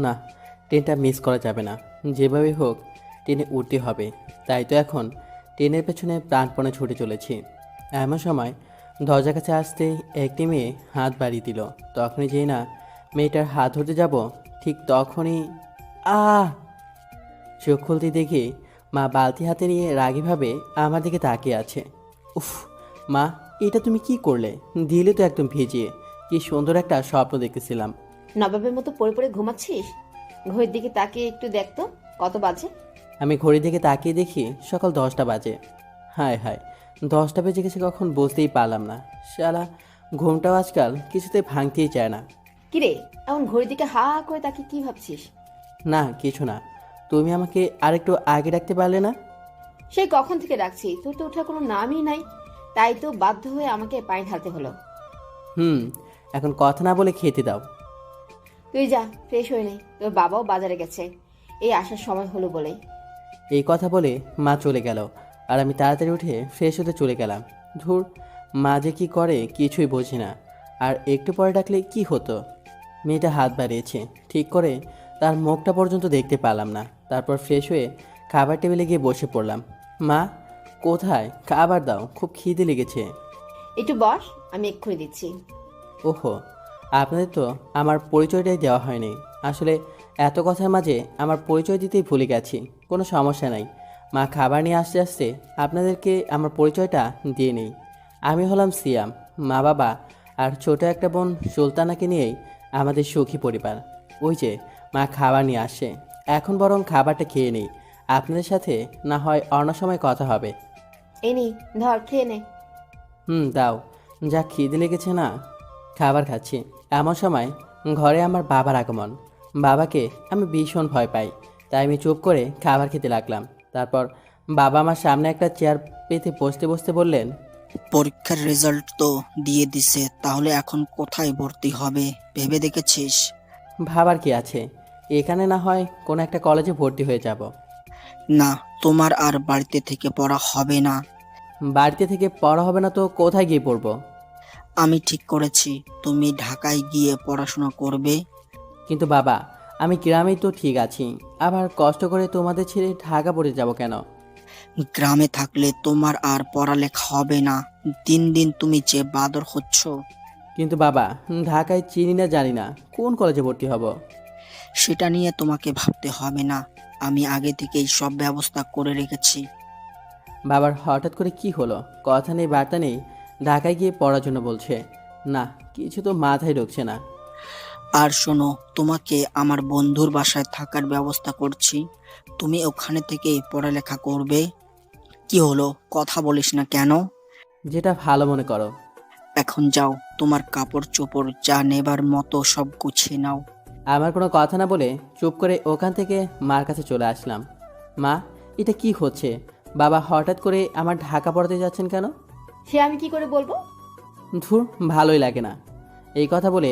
না, ট্রেনটা মিস করা যাবে না। যেভাবে হোক ট্রেনে উঠতে হবে। তাই তো এখন ট্রেনের পেছনে প্রাণপণে ছুটে চলেছি। এমন সময় দরজার কাছে আসতেই একটি মেয়ে হাত বাড়িয়ে দিল। তখনই যেই না মেয়েটার হাত ধরতে যাব, ঠিক তখনই আহ চোখ খুলতে দেখি মা বালতি হাতে নিয়ে রাগীভাবে আমার দিকে তাকিয়ে আছে। উফ মা, এটা তুমি কি করলে? দিলে তো একদম ভিজিয়ে। কি সুন্দর একটা স্বপ্ন দেখতেছিলাম। নবাবের মতো পড়ে পড়ে ঘুমাচ্ছিস? ঘড়ির দিকে তাকিয়ে একটু দেখতো কত বাজে। আমি ঘড়ির দিকে তাকিয়ে দেখি সকাল 10টা বাজে। হায় হায়, 10টা বেজে গেছে কখন বুঝতেই পারলাম না। শালা ঘুমটাও আজকাল কিছুতে ভাঙতেই চায় না। কিরে, এমন ঘড়ির দিকে হা হা করে তাকিয়ে কি ভাবছিস? না কিছু না। তুমি আমাকে আরেকটু আগে রাখতে পারলে না? সেই কখন থেকে রাখছি, তোর তো ওঠার কোনো নামই নাই। তাই তো বাধ্য হয়ে আমাকে পানি ঢালতে হলো। হুম, এখন কথা না বলে খেতে দাও। তুই যা, ফ্রেশ হয়ে নে, তোর বাবাও বাজারে গেছে, এই আসার সময় হলো বলে। এই কথা বলে মা চলে গেল, আর আমি তাড়াতাড়ি উঠে ফ্রেশ হতে চলে গেলাম। ধুর, মা যে কী করে কিছুই বুঝি না। আর একটু পরে ডাকলে কি হতো? মেয়েটা হাত বাড়িয়েছে, ঠিক করে তার মুখটা পর্যন্ত দেখতে পেলাম না। তারপর ফ্রেশ হয়ে খাবার টেবিলে গিয়ে বসে পড়লাম। মা, কোথায়? খাবার দাও, খুব খিদে লেগেছে। একটু বস, আমি এক্ষুনি দিচ্ছি। ওহো, আপনাদের তো আমার পরিচয়টাই দেওয়া হয়নি। আসলে এত কথার মাঝে আমার পরিচয় দিতেই ভুলে গেছি। কোনো সমস্যা নাই, মা খাবার নিয়ে আসতে আসতে আপনাদেরকে আমার পরিচয়টা দিয়ে নেই। আমি হলাম সিয়াম। মা বাবা আর ছোট একটা বোন সুলতানাকে নিয়েই আমাদের সুখী পরিবার। ওই যে মা খাবার নিয়ে আসে। এখন বরং খাবারটা খেয়ে নেই, আপনাদের সাথে না হয় অন্য সময় কথা হবে। এই নি, ধর খেয়ে নে। হুম, দাও। যা খিদে লেগেছে না। খাবার খাচ্ছি এমন সময় ঘরে আমার বাবার আগমন। বাবাকে আমি ভীষণ ভয় পাই, তাই আমি চুপ করে খাবার খেতে লাগলাম। তারপর বাবা আমার সামনে একটা চেয়ার পেতে বসতে বসতে বললেন, পরীক্ষার রেজাল্ট তো দিয়ে দিছে, তাহলে এখন কোথায় ভর্তি হবে ভেবে দেখেছিস? ভাবার কি আছে, এখানে না হয় কোনো একটা কলেজে ভর্তি হয়ে যাব। না, তোমার আর বাড়িতে থেকে পড়া হবে না। বাড়িতে থেকে পড়া হবে না তো কোথায় গিয়ে পড়বো? আমি ঠিক করেছি, তুমি ঢাকায় গিয়ে পড়াশোনা করবে। কিন্তু বাবা, আমি গ্রামেই তো ঠিক আছি, আবার কষ্ট করে তোমাদের ছেড়ে ঢাকা পড়ে যাব কেন? গ্রামে থাকলে তোমার আর পড়ালেখা হবে না। দিন দিন তুমি যে বাদর হচ্ছ। কিন্তু বাবা, ঢাকায় চিনি না জানি না কোন কলেজে ভর্তি হব। সেটা নিয়ে তোমাকে ভাবতে হবে না, আমি আগে থেকেই সব ব্যবস্থা করে রেখেছি। বাবার হঠাৎ করে কি হলো? কথা নেই বার্তা নেই, ঢাকায় গিয়ে পড়ার জন্য বলছে। না, কিছু তো মাথায় ঢুকছে না। আর শোনো, তোমাকে আমার বন্ধুর বাসায় থাকার ব্যবস্থা করছি, তুমি ওখানে থেকে পড়ালেখা করবে। কি হলো, কথা বলিস না কেন? যেটা ভালো মনে করো। এখন যাও, তোমার কাপড় চোপড় যা নেবার মতো সব গুছিয়ে নাও। আমার কোনো কথা না বলে চুপ করে ওখান থেকে মার কাছে চলে আসলাম। মা, এটা কি হচ্ছে? বাবা হঠাৎ করে আমার ঢাকা পড়াতে যাচ্ছেন কেন? সে আমি কি করে বলবো? ধুর, ভালোই লাগে না। এই কথা বলে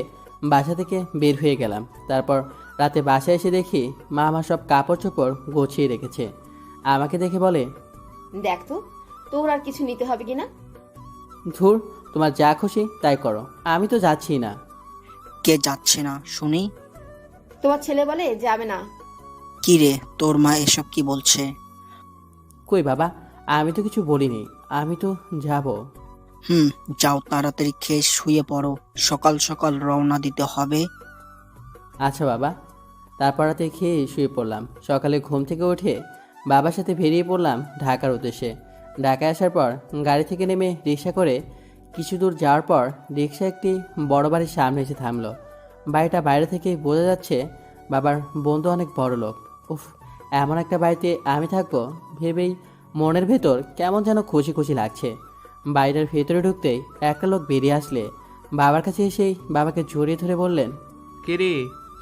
বাসা থেকে বের হয়ে গেলাম। তারপর রাতে বাসায় এসে দেখি মা আমার সব কাপড় চোপড় গুছিয়ে রেখেছে। আমাকে দেখে বলে, দেখ তো, তোর আর কিছু নিতে হবে কিনা। ধুর, তোমার যা খুশি তাই করো, আমি তো যাচ্ছি না। কে যাচ্ছে না শুনি? তোমার ছেলে বলে যাবে না। কি রে, তোর মা এসব কি বলছে? কই বাবা, আমি তো কিছু বলিনি, আমি তো যাব। যাও, তাড়াতাড়ি খেয়ে শুয়ে পড়ো, সকাল সকাল রওনা দিতে হবে। আচ্ছা বাবা। তারপর রাতে খেয়ে শুয়ে পড়লাম। সকালে ঘুম থেকে উঠে বাবার সাথে বেরিয়ে পড়লাম ঢাকার উদ্দেশ্যে। ঢাকায় আসার পর গাড়ি থেকে নেমে রিক্সা করে কিছু দূর যাওয়ার পর রিক্সা একটি বড় বাড়ির সামনে এসে থামলো। বাড়িটা বাইরে থেকেই বোঝা যাচ্ছে বাবার বন্ধু অনেক বড় লোক। উফ, এমন একটা বাড়িতে আমি থাকবো ভেবেই মনের ভেতর কেমন যেন খুশি খুশি লাগছে। বাড়িটার ভেতরে ঢুকতেই একটা লোক বেরিয়ে আসলে বাবার কাছে এসেই বাবাকে জড়িয়ে ধরে বললেন, কিরে,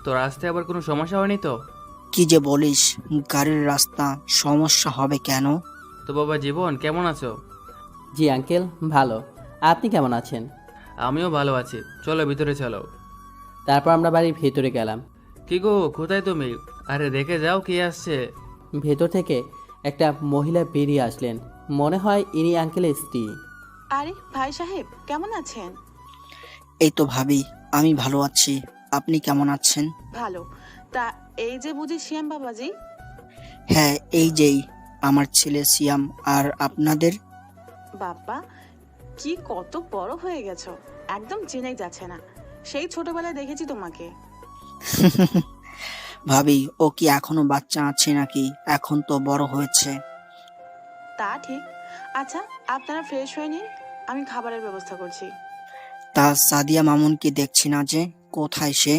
তোর আসতে আবার কোনো সমস্যা হয়নি তো? কি যে বলিস, গাড়ির রাস্তা সমস্যা হবে কেন? তো বাবা জীবন, কেমন আছো? জি আঙ্কেল, ভালো। আপনি কেমন আছেন? আমিও ভালো আছি, চলো ভিতরে চলো। তারপর আমরা বাড়ির ভেতরে গেলাম। কি গো, কোথায় তুমি? আরে দেখে যাও কে আসছে। ভেতর থেকে একটা মহিলা বেরিয়ে আসলেন। মনে হয় ইনি আঙ্কেলের স্ত্রী। আরে ভাই সাহেব, কেমন আছেন? এই তো ভাবি, আমি ভালো আছি, আপনি কেমন আছেন? ভালো। তা এই যে বুঝি শিয়াম বাবাজি? হ্যাঁ, এই যেই আমার ছেলে সিয়াম। আর আপনাদের? বাবা, কি কত বড় হয়ে গেছো, একদম চেনাই যাচ্ছে না। সেই ছোটবেলায় দেখেছি তোমাকে। ভাবি, ও কি এখনো বাচ্চা আছে নাকি? এখন তো বড় হয়েছে। তা ঠিক। আচ্ছা, আপনারা ফ্রেশ হয়ে নিন, আমি খাবারের ব্যবস্থা করছি। তা সাদিয়া মামুনকে দেখছি না যে, কোথায় সে?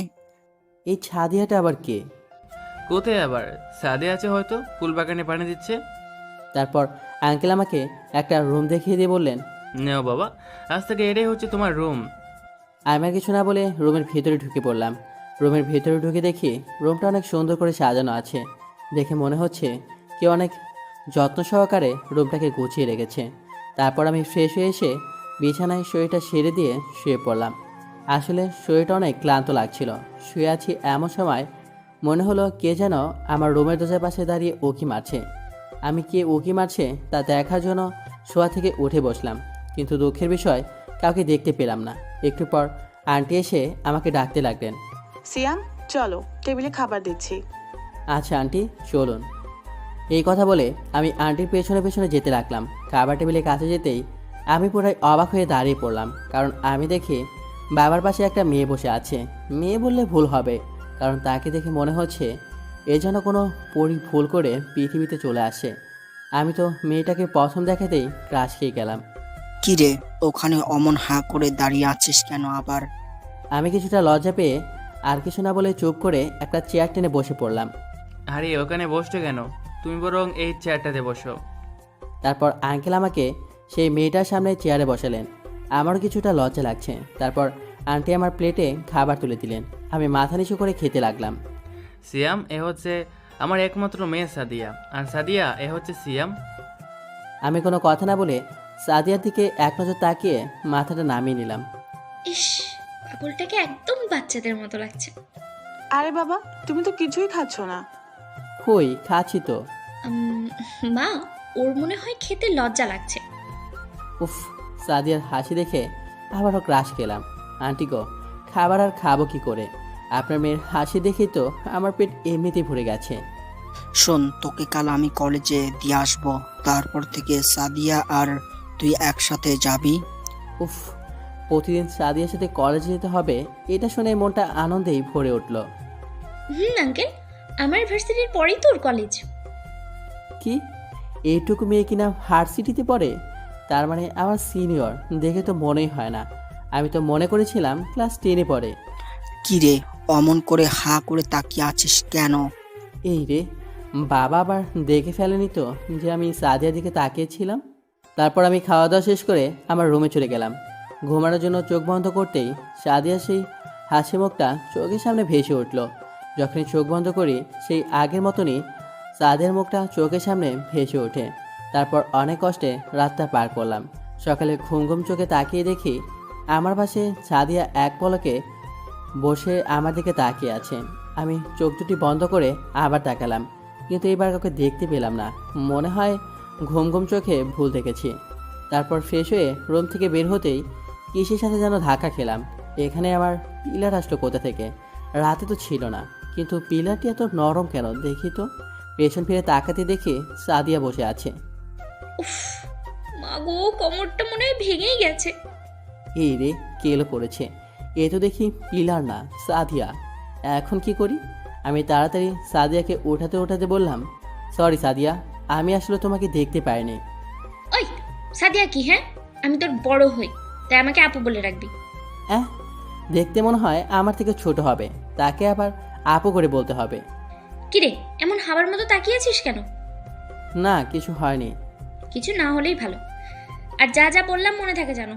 এই ছাদিয়াটা আবার কে? কোথায় আবার? সাদে আছে হয়তো, ফুল বাগানে পানি দিচ্ছে। তারপর আঙ্কেল আমাকে একটা রুম দেখিয়ে দিয়ে বললেন, নেও বাবা, আজ থেকে এটাই হচ্ছে তোমার রুম। আমি আর কিছু না বলে রুমের ভেতরে ঢুকে পড়লাম। রুমের ভেতরে ঢুকে দেখি রুমটা অনেক সুন্দর করে সাজানো আছে। দেখে মনে হচ্ছে কেউ অনেক যত্ন সহকারে রুমটাকে গুছিয়ে রেখেছে। তারপর আমি ফ্রেশ হয়ে এসে বিছানায় শরীরটা সেরে দিয়ে শুয়ে পড়লাম। আসলে শরীরটা অনেক ক্লান্ত লাগছিল। শুয়ে আছি এমন সময় মনে হলো কে যেন আমার রুমের দরজার পাশে দাঁড়িয়ে উঁকি মারছে। আমি কে উঁকি মারছে তা দেখার জন্য শোয়া থেকে উঠে বসলাম, কিন্তু দুঃখের বিষয় কাউকে দেখতে পেলাম না। একটু পর আন্টি এসে আমাকে ডাকতে লাগলেন। সিয়াম, চলো, টেবিলে খাবার দিচ্ছি। আচ্ছা আন্টি, চলুন। এই কথা বলে আমি আন্টির পেছনে পেছনে যেতে লাগলাম। খাবার টেবিলের কাছে যেতেই আমি পুরাই অবাক হয়ে দাঁড়িয়ে পড়লাম, কারণ আমি দেখি বাবার পাশে একটা মেয়ে বসে আছে। মেয়ে বললে ভুল হবে, কারণ তাকে দেখে মনে হচ্ছে এ যেন কোনো পরী ভুল করে পৃথিবীতে চলে আসে। আমি তো মেয়েটাকে প্রথম দেখাতেই ক্রাশ খেয়ে গেলাম। কি রে, ওখানে অমন হাঁ করে দাঁড়িয়ে আছিস কেন আবার? আমি কিছুটা লজ্জা পেয়ে আর কিছু না বলে চুপ করে একটা চেয়ার টেনে বসে পড়লাম। আরে ওখানে বসছো কেন? তুমি বরং এই চেয়ারটাতে বসো। তারপর আঙ্কেল আমাকে সেই মেয়েটার সামনে চেয়ারে বসালেন। আমারও কিছুটা লজ্জা লাগছে। তারপর আন্টি আমার প্লেটে খাবার তুলে দিলেন। আমি মাথা নিচু করে খেতে লাগলাম। সিয়াম, এ হচ্ছে আমার একমাত্র মেয়ে সাদিয়া, আর সাদিয়া এ হচ্ছে সিয়াম। আমি কোনো কথা না বলে সাদিয়ার দিকে এক নজর তাকিয়ে মাথাটা নামিয়ে নিলাম। ইস, পাগলটাকে একদম বাচ্চাদের মতো লাগছে। আরে বাবা, তুমি তো কিছুই খাচ্ছ না। কই, খাচ্ছি তো। মা, ওর মনে হয় খেতে লজ্জা লাগছে। উফ, সাদিয়ার হাসি দেখে আবারও ক্রাশ খেলাম। আন্টি গো, খাবার আর খাবো কি করে? আপনার মেয়ের হাসি দেখেই তো আমার পেট এমনিতেই ভরে গেছে। শোন, তোকে কাল আমি কলেজে দিয়ে আসবো। তারপর থেকে সাদিয়া আর তুই একসাথে যাবি। উফ, প্রতিদিন সাদিয়ার সাথে কলেজে যেতে হবে, এটা শুনে মনটা আনন্দেই ভরে উঠল। আঙ্কেল, আমার ভার্সিটির পরেই তো ওর কলেজ। কি, এইটুকু মেয়ে কিনা ভার্সিটিতে পড়ে? তার মানে আমার সিনিয়র। দেখে তো মনেই হয় না। আমি তো মনে করেছিলাম ক্লাস 10-এ পড়ে। কি রে, অমন করে হাঁ করে তাকিয়ে আছিস কেন? এই রে, বাবা আবার দেখে ফেলেনি তো যে আমি সাদিয়ার দিকে তাকিয়েছিলাম? তারপর আমি খাওয়া দাওয়া শেষ করে আমার রুমে চলে গেলাম। ঘুমানোর জন্য চোখ বন্ধ করতেই সাদিয়া সেই হাসি মুখটা চোখের সামনে ভেসে উঠল। যখনই চোখ বন্ধ করি সেই আগের মতনই সাদিয়ার মুখটা চোখের সামনে ভেসে ওঠে। তারপর অনেক কষ্টে রাতটা পার করলাম। সকালে ঘুম ঘুম চোখে তাকিয়ে দেখি আমার পাশে সাদিয়া এক পলকে বসে আমার দিকে তাকিয়ে আছে। আমি চোখ দুটি বন্ধ করে আবার তাকালাম, কিন্তু এবার কাউকে দেখতে পেলাম না। মনে হয় ঘুম ঘুম চোখে ভুল দেখেছি। তারপর ফ্রেশ হয়ে রুম থেকে বের হতেই কিসের সাথে যেন ধাক্কা খেলাম। এখানে আমার পিলার আসলো কোথা থেকে? রাতে তো ছিল না, কিন্তু পিলারটি এত নরম কেন দেখি তো। পেছন ফিরে তাকাতে দেখি সাদিয়া বসে আছে। উফ, মা গো, কোমরটা মনে হয় ভেঙেই গেছে। এই রে, কেলো করেছে। এ তো দেখি পিলার না, সাদিয়া। এখন কি করি? আমি তাড়াতাড়ি সাদিয়াকে ওঠাতে ওঠাতে বললাম, সরি সাদিয়া, আমি আসলে তোমাকে দেখতে পাইনি। ওই সাদিয়া কি? হ্যাঁ, আমি তোর বড় হই, তাই আমাকে আপু বলে রাখবি। দেখতে মনে হয় আমার থেকে ছোট হবে, তাকে আবার আপু করে বলতে হবে? কিরে, এমন হাওয়ার মতো তাকিয়েছিস কেন? না, কিছু হয়নি। কিছু না হলেই ভালো। আর যা যা বললাম মনে থাকে জানো?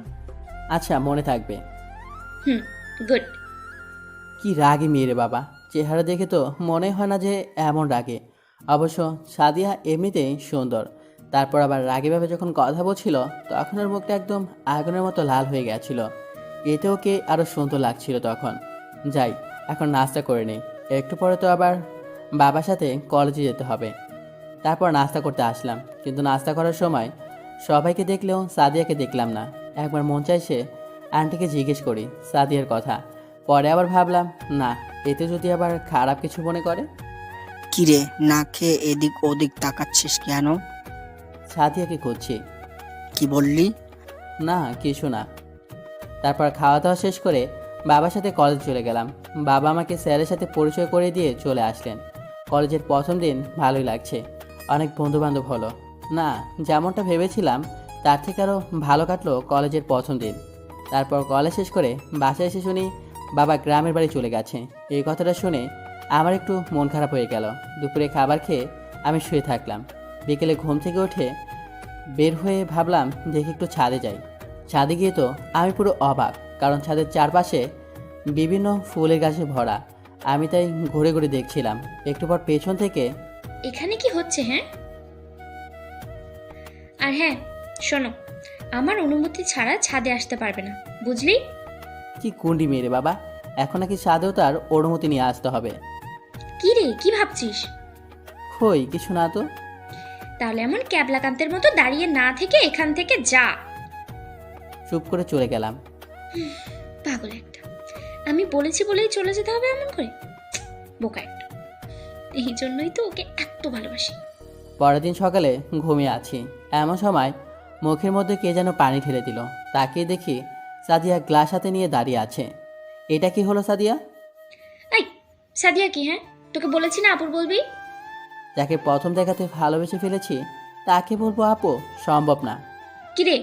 আচ্ছা, মনে থাকবে। গুড। কি রাগী মেয়ে রে বাবা, চেহারা দেখে তো মনে হয় না যে এমন রাগে। অবশ্য সাদিয়া এমনিতেই সুন্দর। তারপর আবার রাগীভাবে যখন কথা বলছিল তখন ওর মুখটা একদম আগুনের মতো লাল হয়ে গেছিল। এতে ওকে আরও সুন্দর লাগছিল তখন। যাই, এখন নাস্তা করে নিই। একটু পরে তো আবার বাবার সাথে কলেজে যেতে হবে। তারপর নাস্তা করতে আসলাম, কিন্তু নাস্তা করার সময় সবাইকে দেখলেও সাদিয়াকে দেখলাম না। একবার মন চাইছে আন্টিকে জিজ্ঞেস করি সাদিয়ার কথা। পরে আবার ভাবলাম না, এতে যদি আবার খারাপ কিছু মনে করে? কিরে, না খেয়ে এদিক ওদিক তাকাচ্ছিস কেন? সাদিয়াকে খুঁজছি। কি বললি? না কিছু না। তারপর খাওয়া দাওয়া শেষ করে বাবার সাথে কলেজ চলে গেলাম। বাবা আমাকে স্যারের সাথে পরিচয় করে দিয়ে চলে আসলেন। কলেজের প্রথম দিন ভালোই লাগছে, অনেক বন্ধুবান্ধব হলো। না, যেমনটা ভেবেছিলাম তার থেকে আরও ভালো কাটলো কলেজের প্রথম দিন। তারপর কলেজ শেষ করে বাসায় এসে শুনি বাবা গ্রামের বাড়ি চলে গেছে। এই কথাটা শুনে আমার একটু মন খারাপ হয়ে গেল। দুপুরে খাবার খেয়ে আমি শুয়ে থাকলাম। বিকেলে ঘুম থেকে উঠে বের হয়ে ভাবলাম দেখি একটু ছাদে যাই। ছাদে গিয়ে তো আমি পুরো অবাক, কারণ ছাদের চারপাশে বিভিন্ন ফুলের গাছে ভরা। আমি তাই ঘুরে ঘুরে দেখছিলাম। একটু পর পেছন থেকে এখানে কি হচ্ছে হ্যাঁ? আর হ্যাঁ, শোনো, আমার অনুমতি ছাড়া ছাদে আসতে পারবে না, বুঝলি? কি কুন্ডি মেরে বাবা, এখন নাকি ছাদেও তার অনুমতি নিয়ে আসতে হবে? কি রে, কি ভাবছিস? কই কিছু না তো। তাহলে এমন ক্যাবলাকান্তের মতো দাঁড়িয়ে না থেকে এখান থেকে যা। চুপ করে চলে গেলাম। পাগল একটা। আমি বলেছি বলেই চলে যেতে হবে এমন করে? বোকা একটা। এই জন্যই তো ওকে এত ভালোবাসি। পরের দিন সকালে ঘুমিয়ে আছি, এমন সময় মুখের মধ্যে কে যেন পানি ঢেলে দিল। তাকিয়ে দেখি সাদিয়া গ্লাস হাতে নিয়ে দাঁড়িয়ে আছে। এটা কি হলো সাদিয়া? এই সাদিয়া কি হ্যাঁ? তোকে বলেছি না আপুর বলবি? যাকে প্রথম দেখাতে ভালোবেসে ফেলেছি তাকে বলবো আপু? সম্ভব না। কি রে,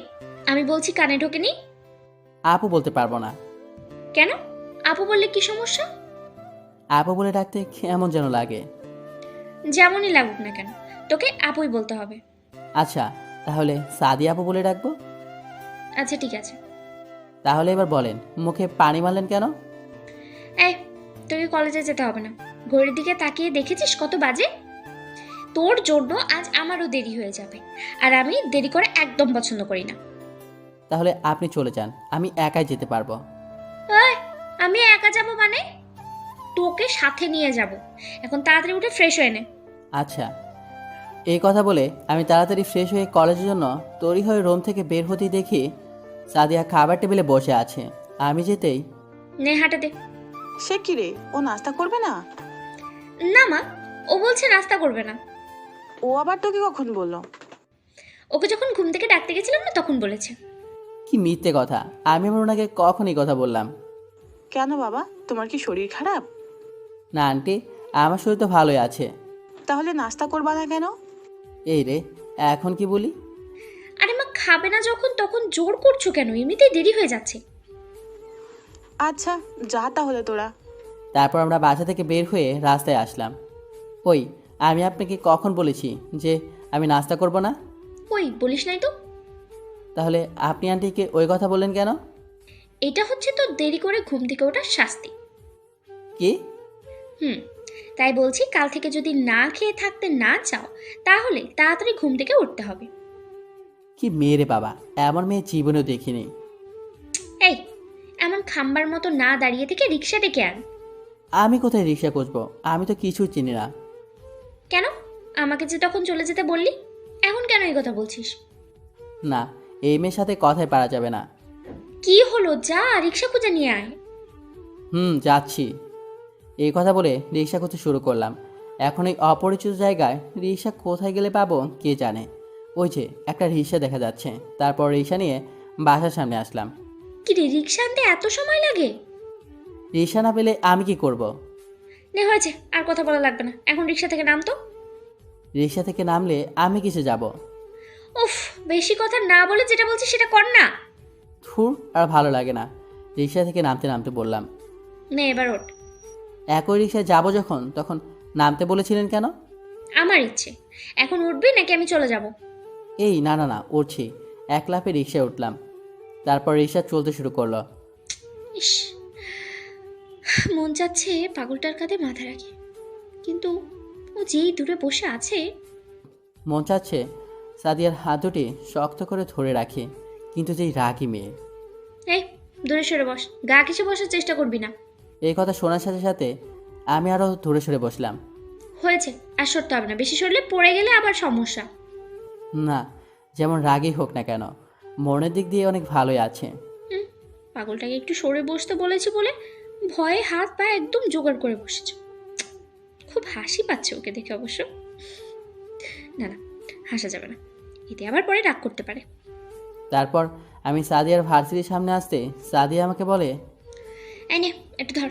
আমি বলছি কানে ঢোকেনি? আপু বলতে পারবো না। কেন? আপু বললে কি সমস্যা? আপু বলে ডাকতে কেমন যেন লাগে। যেমনই লাগুক না কেন, তোকে আপুই বলতে হবে। আচ্ছা, তাহলে সাদিয়া আপু বলে ডাকবো। আচ্ছা ঠিক আছে। তাহলে এবার বলেন, মুখে পানি মারলেন কেন? এই, তোকে কলেজে যেতে হবে না। ঘড়ির দিকে তাকিয়ে দেখেছিস কত বাজে? তোর জন্য আজ আমারও দেরি হয়ে যাবে, আর আমি দেরি করে একদম পছন্দ করি না। তাহলে আপনি চলে যান, আমি একাই যেতে পারবো। এই, আমি একা যাব মানে? তোকে সাথে নিয়ে যাব। এখন তাড়াতাড়ি উঠে ফ্রেশ হয়ে নে। আচ্ছা। এই কথা বলে আমি তাড়াতাড়ি ফ্রেশ হয়ে কলেজের জন্য তৈরি হয়ে রুম থেকে বের হতেই দেখি সাদিয়া খাবার টেবিলে বসে আছে। আমি যেতেই নে হাঁটা দে। সে কি রে, ও নাস্তা করবে না? না মা, ও বলছে নাস্তা করবে না। ও আবার তোকে কখন বললো? ওকে যখন ঘুম থেকে ডাকতে গেছিলাম না তখন বলেছে। কি মিথ্যে কথা, আমি আমার ওনাকে কখন এই কথা বললাম? কেন বাবা, তোমার কি শরীর খারাপ? না আন্টি, আমার শরীর তো ভালোই আছে। তাহলে নাস্তা করবা না কেন? এই রে, এখন কি বলি? আরে মা, খাবে না যখন তখন জোর করছো কেন? এমনিতেই দেরি হয়ে যাচ্ছে। আচ্ছা যা তাহলে তোরা। তারপর আমরা বাসা থেকে বের হয়ে রাস্তায় আসলাম। ওই, আমি আপনাকে কখন বলেছি যে আমি নাস্তা করব না? ওই বলিস নাই তো। তাহলে আপনি আন্টিকে ওই কথা বললেন কেন? এটা হচ্ছে তো দেরি করে ঘুম থেকে ওঠার শাস্তি। কি? তাই বলছি, কাল থেকে যদি না খেয়ে থাকতে না চাও তাহলে তাড়াতাড়ি ঘুম থেকে উঠতে হবে। কি মেয়ে রে বাবা, এমন মেয়ে জীবনেও দেখিনি। এই, এমন খাম্বার মতো না দাঁড়িয়ে থেকে রিক্সা ডেকে আন। আমি কোথায় রিক্সা খুঁজবো? আমি তো কিছু চিনি না। কেন? আমাকে যে তখন চলে যেতে বললি, এখন কেন এই কথা বলছিস? না, এই মেয়ের সাথে কথায় পারা যাবে না। কি হলো, যা রিক্সা খুঁজে নিয়ে আয়। যাচ্ছি। এই কথা বলে রিক্সা খুঁজতে শুরু করলাম। এখন এই অপরিচিত জায়গায় রিক্সা কোথায় গেলে পাবো কে জানে। ওই যে একটা রিক্সা দেখা যাচ্ছে। তারপর রিক্সা নিয়ে বাসার সামনে আসলাম। কি রে, রিক্সা আনতে এত সময় লাগে? রিক্সা না পেলে আমি কি করব? নে হয়েছে, আর কথা বলা লাগবে না, এখন রিক্সা থেকে নাম তো। রিক্সা থেকে নামলে আমি কিসে যাব? উফ, বেশি কথা না বলে যেটা বলছি সেটা কর না। থুর, আর ভালো লাগে না। রিক্সা থেকে নামতে নামতে বললাম। নে এবার ওঠ। একই রিক্সায় যাবো যখন, তখন নামতে বলেছিলেন কেন? আমার ইচ্ছে। এখন উঠবি নাকি আমি চলে যাব? এই না না না, উঠছি। এক লাফে রিক্সায় উঠলাম। তারপর রিক্সা চলতে শুরু করলো। ইস, মন চাচ্ছে পাগলটার কাঁধে মাথা রাখি, কিন্তু ও যেই দূরে বসে আছে। মন চাচ্ছে সাদিয়ার হাত দুটি শক্ত করে ধরে রাখি, কিন্তু যেই রাগী মেয়ে। এই, দূরে সরে বস, গা ঘেঁষে বসার চেষ্টা করবি না। এই কথা শোনার সাথে সাথে আমি আরও দূরে সরে বসলাম। হয়েছে, আর সরতে হবে না, বেশি সরলে পড়ে গেলে আবার সমস্যা। না, যেমন রাগই হোক না কেন, মনের দিক দিয়ে অনেক ভালোই আছে। পাগলটাকে একটু সরে বসতে বলেছি বলে ভয়ে হাত পা একদম জোগাড় করে বসেছে। খুব হাসি পাচ্ছে ওকে দেখে অবশ্য। না না, হাসা যাবে না, এতে আবার পরে রাগ করতে পারে। তারপর আমি সাদিয়ার ভার্সিটির সামনে আসতে সাদিয়া আমাকে বলে, এই নে একটু ধর।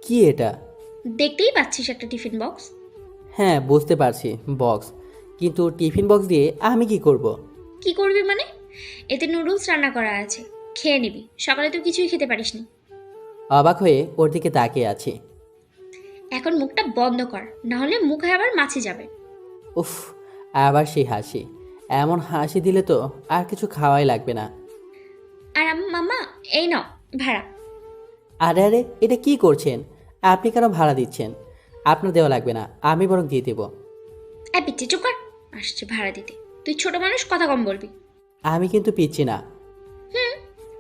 কি এটা? দেখতেই পাচ্ছিস একটা টিফিন বক্স। হ্যাঁ বুঝতে পারছি বক্স, কিন্তু টিফিন বক্স দিয়ে আমি কি করব? কি করবি মানে? এতে নুডলস রান্না করা আছে, খেয়ে নিবি। সকালে তো কিছুই খেতে পারিসনি। অবাক হয়ে ওর দিকে তাকিয়ে আছি। এখন মুখটা বন্ধ কর, না হলে মুখে আবার মাছি যাবে। উফ, আবার সেই হাসি। এমন হাসি দিলে তো আর কিছু খাওয়াই লাগবে না। আর মাম্মা, এই নাও ভাড়া। আরে আরে, এটা কি করছেন? আপনি কেন ভাড়া দিচ্ছেন? আপনার দেওয়া লাগবে না, আমি বরং দিয়ে দেব। পিচ্ছি চুপ কর, আসছে ভাড়া দিতে। তুই ছোট মানুষ, কথা কম বলবি। আমি কিন্তু পিচ্ছি না।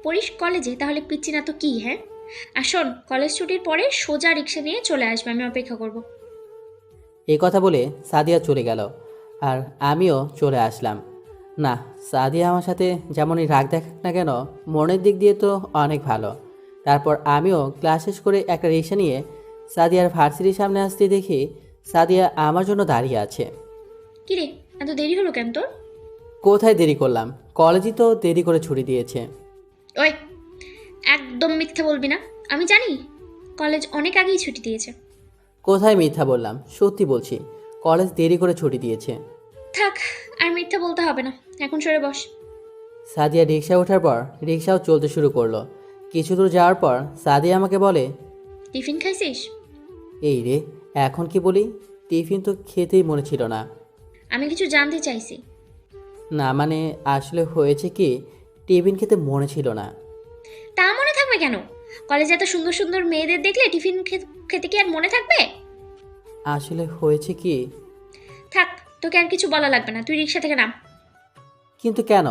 পড়িস কলেজে, তাহলে পিচ্ছি না তো কি? হ্যাঁ, আর শোন, কলেজ ছুটির পরে সোজা রিক্সা নিয়ে চলে আসবে, আমি অপেক্ষা করব। এই কথা বলে সাদিয়া চলে গেল, আর আমিও চলে আসলাম। না, সাদিয়া আমার সাথে যেমনই রাগ দেখাক না কেন, মনের দিক দিয়ে তো অনেক ভালো। তারপর আমিও ক্লাস শেষ করে একটা রিক্সা নিয়ে সাদিয়ার ভার্সিটির সামনে আসতে দেখি সাদিয়া আমার জন্য দাঁড়িয়ে আছে। কি রে, এত দেরি হলো কেন তোর? কোথায় দেরি করলাম? কলেজই তো দেরি করে ছুটি দিয়েছে। ওই, একদম মিথ্যা বলবি না। আমি জানি কলেজ অনেক আগেই ছুটি দিয়েছে। কোথায় মিথ্যা বললাম? সত্যি বলছি, কলেজ দেরি করে ছুটি দিয়েছে। থাক, আর মিথ্যা বলতে হবে না, এখন সরে বস। সাদিয়া রিক্সা ওঠার পর রিক্সাও চলতে শুরু করলো। কিছু দূর যাওয়ার পর সাদিয়া আমাকে বলে, টিফিন খাইছিস? এই রে, এখন কি বলি? টিফিন তো খেতেই মনে ছিল না। আমি কিছু জানতে চাইছি। না মানে আসলে হয়েছে কি, টিফিন খেতে মনে ছিল না। তা মনে থাকবে কেন? কলেজে এত সুন্দর সুন্দর মেয়েদের দেখলে টিফিন খেতে কি আর মনে থাকবে? আসলে হয়েছে কি। থাক, তোকে আর কিছু বলা লাগবে না, তুই রিক্সা থেকে নাম। কিন্তু কেন?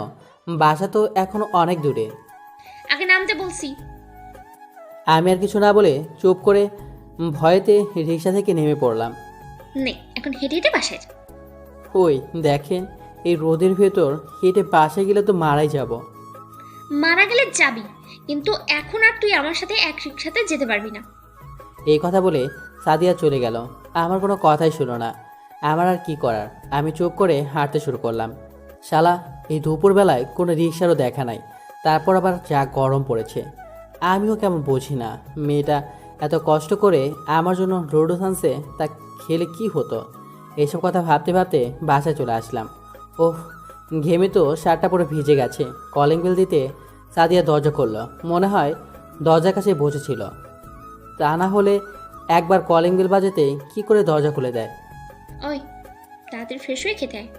বাসা তো এখনো অনেক দূরে। আগে নামতে বলছি। আমি আর কিছু না বলে চুপ করে ভয়েতে রিক্সা থেকে নেমে পড়লাম। নে, এখন হেঁটে হেঁটে বাসায় যা। ওই দেখেন, এই রোদের ভেতর হেঁটে বাসায় গেলে তো মারাই যাব। মারা গেলে যাবি, কিন্তু এখন আর তুই আমার সাথে এক রিক্সাতে যেতে পারবি না। এই কথা বলে সাদিয়া চলে গেল। আমার কোনো কথাই শুনো না। আমার আর কি করার, আমি চুপ করে হাঁটতে শুরু করলাম। শালা, এই দুপুরবেলায় কোনো রিক্সারও দেখা নাই। তারপর আবার যা গরম পড়েছে। আমিও কেমন বুঝি না, মেয়েটা এত কষ্ট করে আমার জন্য রোডো আনছে, তা খেলে কি হতো। এসব কথা ভাবতে ভাবতে বাসায় চলে আসলাম। ওহ, ঘেমে তো শার্টটা পুরো ভিজে গেছে। কলিং বেল দিতে সাদিয়া দরজা করলো। মনে হয় দরজার কাছে বসেছিল, তা না হলে একবার কলিং বেল বাজাতেই কি করে দরজা খুলে দেয়। ওই, তাড়াতাড়ি ফ্রেশ হয়ে খেতে আয়।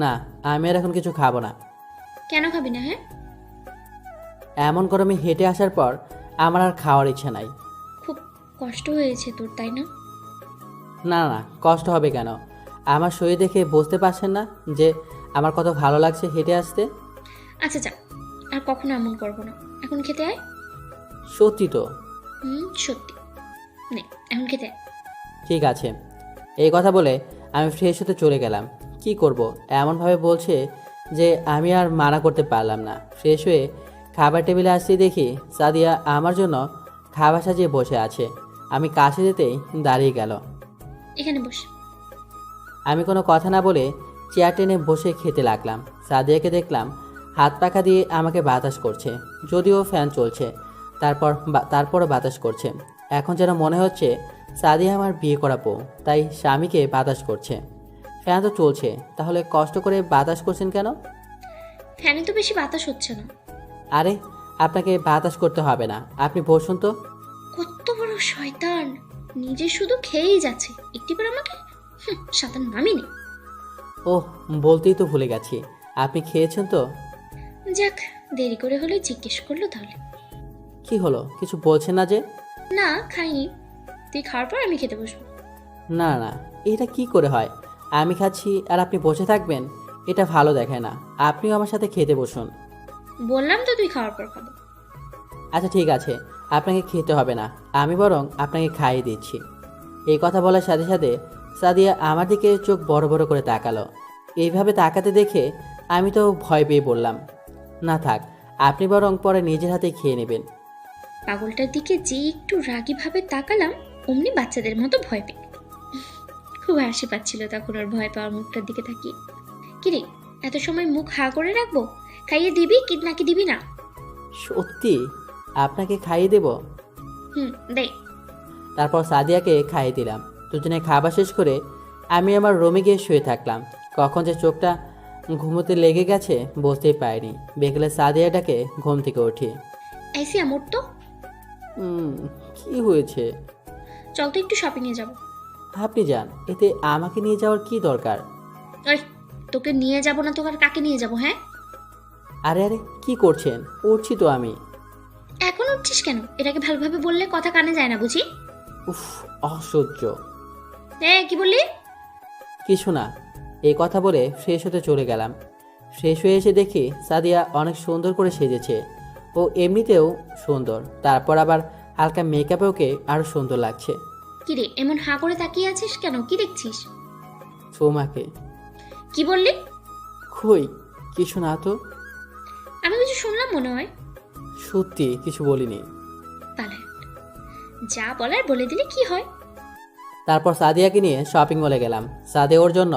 না, আমি আর এখন কিছু খাবো না। কেন খাবি না? হ্যাঁ, এমন গরমে হেঁটে আসার পর আমার আর খাওয়ার ইচ্ছা নাই। খুব কষ্ট হয়েছে তোর, তাই না? না না, কষ্ট হবে কেন? আমার শরীর দেখে বুঝতে পারছেন না যে আমার কত ভালো লাগছে হেঁটে আসতে? আচ্ছা যা, আর কখনো এমন করবো না। এখন খেতে আয়। সত্যি তো? সত্যি। নে, এখন খেতে আয়। ঠিক আছে। এই কথা বলে আমি ফ্রেশ হতে চলে গেলাম। কি করব, এমনভাবে বলছে যে আমি আর মানা করতে পারলাম না। ফ্রেশ হয়ে খাবার টেবিলে আসতেই দেখি সাদিয়া আমার জন্য খাবার সাজিয়ে বসে আছে। আমি কাছে যেতেই দাঁড়িয়ে গেল। এখানে বস। আমি কোনো কথা না বলে চেয়ার টেনে বসে খেতে লাগলাম। সাদিয়াকে দেখলাম হাত পাখা দিয়ে আমাকে বাতাস করছে, যদিও ফ্যান চলছে। তারপরও বাতাস করছে। এখন যেন মনে হচ্ছে সাদিয়া আমার বিয়ে করা বউ, তাই স্বামীকে বাতাস করছে। ফ্যান তো চলছে, তাহলে কষ্ট করে বাতাস করছেন কেন? ফ্যানে তো বেশি বাতাস হচ্ছে না। আরে, আপনাকে বাতাস করতে হবে না, আপনি বসুন তো। কত বড় শয়তান, নিজে শুধু খেয়েই যাচ্ছে, একটিবার আমাকে সাতার নামই নেই। ওহ, বলতেই তো ভুলে গেছি, আপনি খেয়েছেন তো? যাক, দেরি করে হলে জিজ্ঞেস করলো তাহলে। কি হলো, কিছু বলছেন না যে? না, খাইনি। তুই খাওয়ার পর আমি খেতে বসবো। না না, এটা কি করে হয়? আমি খাচ্ছি আর আপনি বসে থাকবেন, এটা ভালো দেখায় না। আপনিও আমার সাথে খেতে বসুন। বললাম তো তুই খাওয়ার পর খাবো। আচ্ছা ঠিক আছে, আপনাকে খেতে হবে না, আমি বরং আপনাকে খাইয়ে দিচ্ছি। এই কথা বলার সাথে সাথে সাদিয়া আমার দিকে চোখ বড় বড় করে তাকালো। এইভাবে তাকাতে দেখে আমি তো ভয় পেয়ে বললাম, না থাক, আপনি বরং পরে নিজের হাতে খেয়ে নেবেন। পাগলটার দিকে যে একটু রাগীভাবে তাকালাম অমনি বাচ্চাদের মতো ভয় পেয়ে খুব হাসি পাচ্ছিল তখন ওর ভয় পাওয়ার মুখটার দিকে তাকিয়ে। কিরে, এত সময় মুখ হা করে রাখবো? খাইয়ে দিবি কি নাকি দিবি না? সত্যি আপনাকে খাইয়ে দেব? দে। তারপর সাদিয়াকে খাইয়ে দিলাম। দুজনে খাবার শেষ করে আমি আমার রুমে গিয়ে শুয়ে থাকলাম। কখন যে চোখটা ঘুমোতে লেগে গেছে বুঝতেই পারিনি। বিকেলে সাদিয়াটাকে ঘুম থেকে উঠি। আইসি আমর তো, কি হয়েছে? চল তো একটু শপিংয়ে যাবো। আপনি যান, এতে আমাকে নিয়ে যাওয়ার কি দরকার? ওই, তোকে নিয়ে যাব না তো আর কাকে নিয়ে যাব? হ্যাঁ, আরে আরে কি করছেন? উঠছি তো আমি। এখন উঠছিস কেন? এটাকে ভালোভাবে বললে কথা কানে যায় না বুঝি? উফ, অসহ্য। কি বললি? কিছু না। এই কথা বলে ফ্রেশ হতে চলে গেলাম। ফ্রেশ হয়ে এসে দেখি সাদিয়া অনেক সুন্দর করে সেজেছে। ও এমনিতেও সুন্দর, তারপর আবার হালকা মেকআপে ওকে আরও সুন্দর লাগছে। কিরে, এমন হা করে তাকিয়ে আছিস কেন? কি দেখছিস? তোমাকে। কি বললি? কই কিছু না তো। আমি কিছু শুনলাম মনে হয়। সত্যি কিছু বলিনি। পালা, যা বলার বলে দিলে কি হয়। তারপর সাদিয়াকে নিয়ে শপিং মলে গেলাম। সাদিয়া ওর জন্য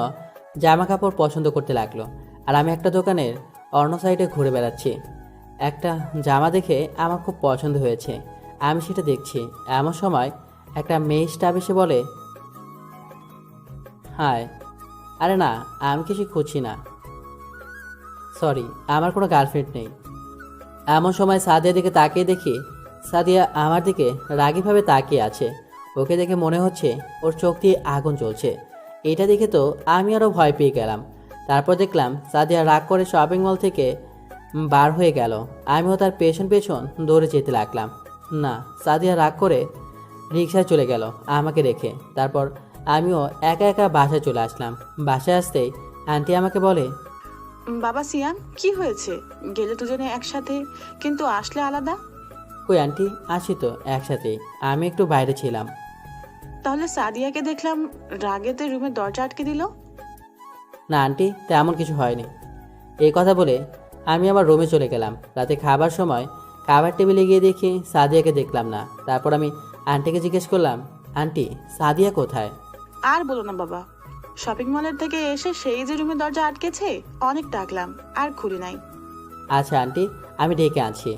জামা কাপড় পছন্দ করতে লাগলো, আর আমি একটা দোকানের অন্য সাইডে ঘুরে বেড়াচ্ছি। একটা জামা দেখে আমার খুব পছন্দ হয়েছে, আমি সেটা দেখছি। এমন সময় একটা মেয়ে স্টাফ এসে বলে, হাই। আরে না, আমি কিছু খুঁজছি না, সরি, আমার কোনো গার্লফ্রেন্ড নেই। এমন সময় সাদিয়ার দিকে তাকিয়ে দেখি সাদিয়া আমার দিকে রাগীভাবে তাকিয়ে আছে। ওকে দেখে মনে হচ্ছে ওর চোখ দিয়ে আগুন জ্বলছে। এটা দেখে তো আমি আরও ভয় পেয়ে গেলাম। তারপর দেখলাম সাদিয়া রাগ করে শপিং মল থেকে বার হয়ে গেল। আমিও তার পেছন পেছন দৌড়ে যেতে লাগলাম। না, সাদিয়া রাগ করে রিকশায় চলে গেল আমাকে রেখে। তারপর আমিও একা একা বাসায় চলে আসলাম। বাসায় আসতেই আন্টি আমাকে বলে, বাবা সিয়াম, কি হয়েছে? গেলে দুজনে একসাথে, কিন্তু আসলে আলাদা। কই আন্টি, আসি তো একসাথে, আমি একটু বাইরে ছিলাম। তাহলে সাদিয়াকে দেখলাম রাগেতে রুমের দরজা আটকে দিল। না আন্টি, তেমন কিছু হয়নি। এই কথা বলে আমি আমার রুমে চলে গেলাম। রাতে খাবার সময় খাবার টেবিলে গিয়ে দেখি সাদিয়াকে দেখলাম না। তারপর আমি আন্টিকে জিজ্ঞেস করলাম, আন্টি সাদিয়া কোথায়? আর বলো না বাবা, শপিং মলের থেকে এসে সেই যে রুমের দরজা আটকেছে, অনেক ডাকলাম আর খুলি নাই। আচ্ছা আন্টি, আমি ডেকে আনছি।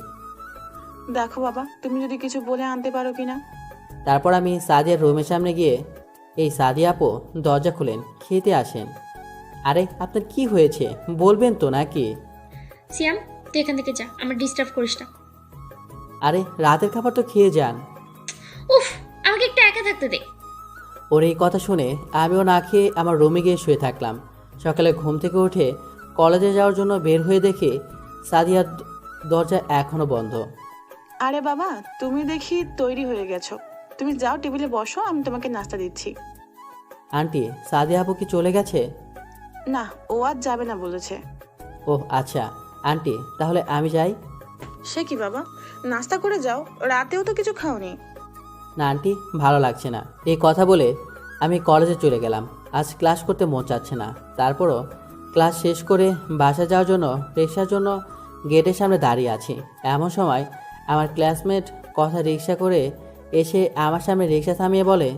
দেখো বাবা, তুমি যদি কিছু বলে আনতে পারো কিনা। তারপর আমি সাদিয়ার রুমের সামনে গিয়ে, এই সাদিয়া আপু দরজা খুলেন, খেতে আসেন। আরে আপনার কি হয়েছে বলবেন তো নাকি? সিয়াম, তুই এখান থেকে যা, আমার ডিস্টার্ব করিস না। আরে রাতের খাবার তো খেয়ে যান। উফ, আমাকে একটু একা থাকতে দে। ওর এই কথা শুনে আমিও না খেয়ে আমার রুমে গিয়ে শুয়ে থাকলাম। সকালে ঘুম থেকে উঠে কলেজে যাওয়ার জন্য বের হয়ে দেখি সাদিয়ার দরজা এখনো বন্ধ। আরে বাবা, তুমি দেখি তৈরি হয়ে গেছো। তুমি যাও, টেবিলে বসো, আমি তোমাকে নাস্তা দিচ্ছি। আন্টি সাদিয়া আপু কি চলে গেছে? না, ও আজ যাবে না বলেছে। ওহ আচ্ছা আন্টি, তাহলে আমি যাই। সে কি বাবা, নাস্তা করে যাও, রাতেও তো কিছু খাওনি। না আন্টি, ভালো লাগছে না। এই কথা বলে আমি কলেজে চলে গেলাম। আজ ক্লাস করতে মন চাচ্ছে না। তারপরও ক্লাস শেষ করে বাসা যাওয়ার জন্য রিক্সার জন্য গেটের সামনে দাঁড়িয়ে আছি। এমন সময় আমার ক্লাসমেট কথা রিক্সা করে এসে আমার সামনে রিক্সা থামিয়ে বলে,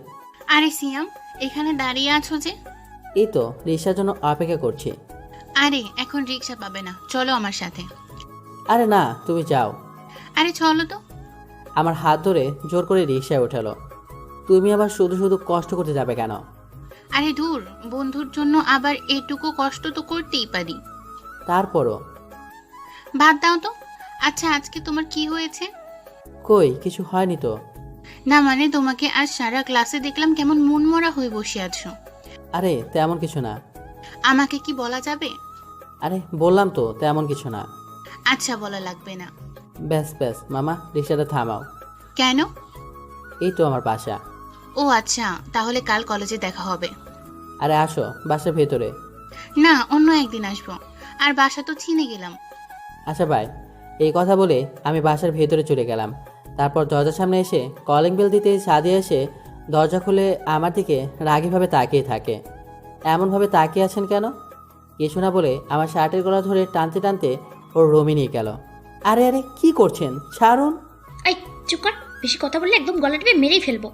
আরে সিয়াম, এখানে দাঁড়িয়ে আছো যে? এই তো রিক্সার জন্য অপেক্ষা করছি। আরে এখন রিক্সা পাবে না, চলো আমার সাথে। আরে না, তুমি যাও। আরে চলো তো। আমার হাত ধরে জোর করে রিক্সায় ওঠালো। তুমি আবার শুধু শুধু কষ্ট করতে যাবে কেন? আরে দূর, বন্ধুর জন্য আবার এটুকু কষ্ট তো করতেই পারি। তারপরও। বাদ দাও তো। আচ্ছা, আজকে তোমার কি হয়েছে? কই কিছু হয়নি তো। না মানে, তোমাকে আজ সারা ক্লাসে দেখলাম কেমন মনমরা হয়ে বসে আছো। আরে তেমন কিছু না। আমাকে কি বলা যাবে? আরে বললাম তো তেমন কিছু না। আচ্ছা, বলা লাগবে না। ব্যাস ব্যাস মামা, রিক্সাটা থামাও। কেন? এই তো আমার বাসা। ও আচ্ছা, তাহলে কাল কলেজে দেখা হবে। আরে আসো বাসার ভেতরে। না, অন্য একদিন আসবো। আর বাসা তো চিনে গেলাম। আচ্ছা ভাই। এই কথা বলে আমি বাসার ভেতরে চলে গেলাম। তারপর দরজার সামনে এসে কলিং বেল দিতে সাদিয়া এসে দরজা খুলে আমার দিকে রাগীভাবে তাকিয়ে থাকে। এমনভাবে তাকিয়ে আছেন কেন? কিছু না বলে আমার শার্টের গলা ধরে টানতে টানতে ওর রুমে নিয়ে গেল। আরে আরে কি করছেন, ছাড়ুন। এই, চুপ কর, বেশি কথা বললে একদম গলা টিপে মেরেই ফেলবো।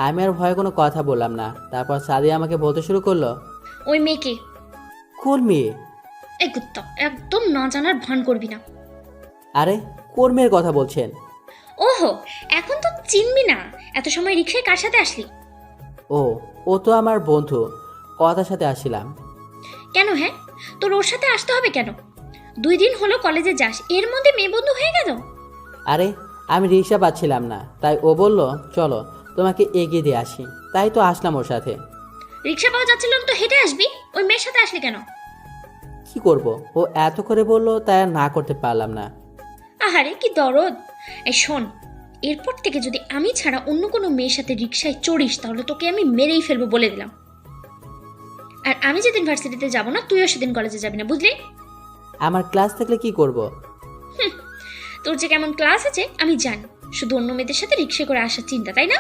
আমি আর ভয়ে কোনো কথা বললাম না। তারপর সাদিয়া আমাকে বলতে শুরু করলো, ওই মেয়েকে। কোন মেয়ে? এই কুত্তা, একদম না জানার ভান করবি না। আরে কোন মেয়ের কথা বলছেন? ওহো, এখন তো চিনবি না। এত সময় রিক্সায় কার সাথে আসলি? ও, ও তো আমার বন্ধু, কথার সাথে আসছিলাম। কেন? হ্যাঁ, তোর ওর সাথে আসতে হবে কেন? 2 দিন হলো কলেজে যাস, এর মধ্যে মেয়ে বন্ধু হয়ে গেল? আরে আমি রিক্সা পাচ্ছিলাম না, তাই ও বলল চলো তোমাকে এগিয়ে দিয়ে আসি, তাই তো আসলাম ওর সাথে। রিক্সা পাওয়া যাচ্ছিল না তো হেঁটে আসবি, ওই মেয়ের সাথে আসলি কেন? কি করব, ও এত করে বললো তাই আর না করতে পারলাম না। আহারে কি দরদ। এই শোন, এরপর থেকে যদি আমি ছাড়া অন্য কোনো মেয়ের সাথে রিক্সায় চড়িস তাহলে তোকে আমি মেরেই ফেলবো বলে দিলাম। আর আমি যেদিন ভার্সিটিতে যাব না, তুইও সেদিন কলেজে যাবি না, বুঝলি? আমার ক্লাস থাকলে কি করব? তোর যে কেমন ক্লাস আছে আমি জানি, শুধু অন্য মেয়েদের সাথে রিক্সা করে আসার চিন্তা, তাই না?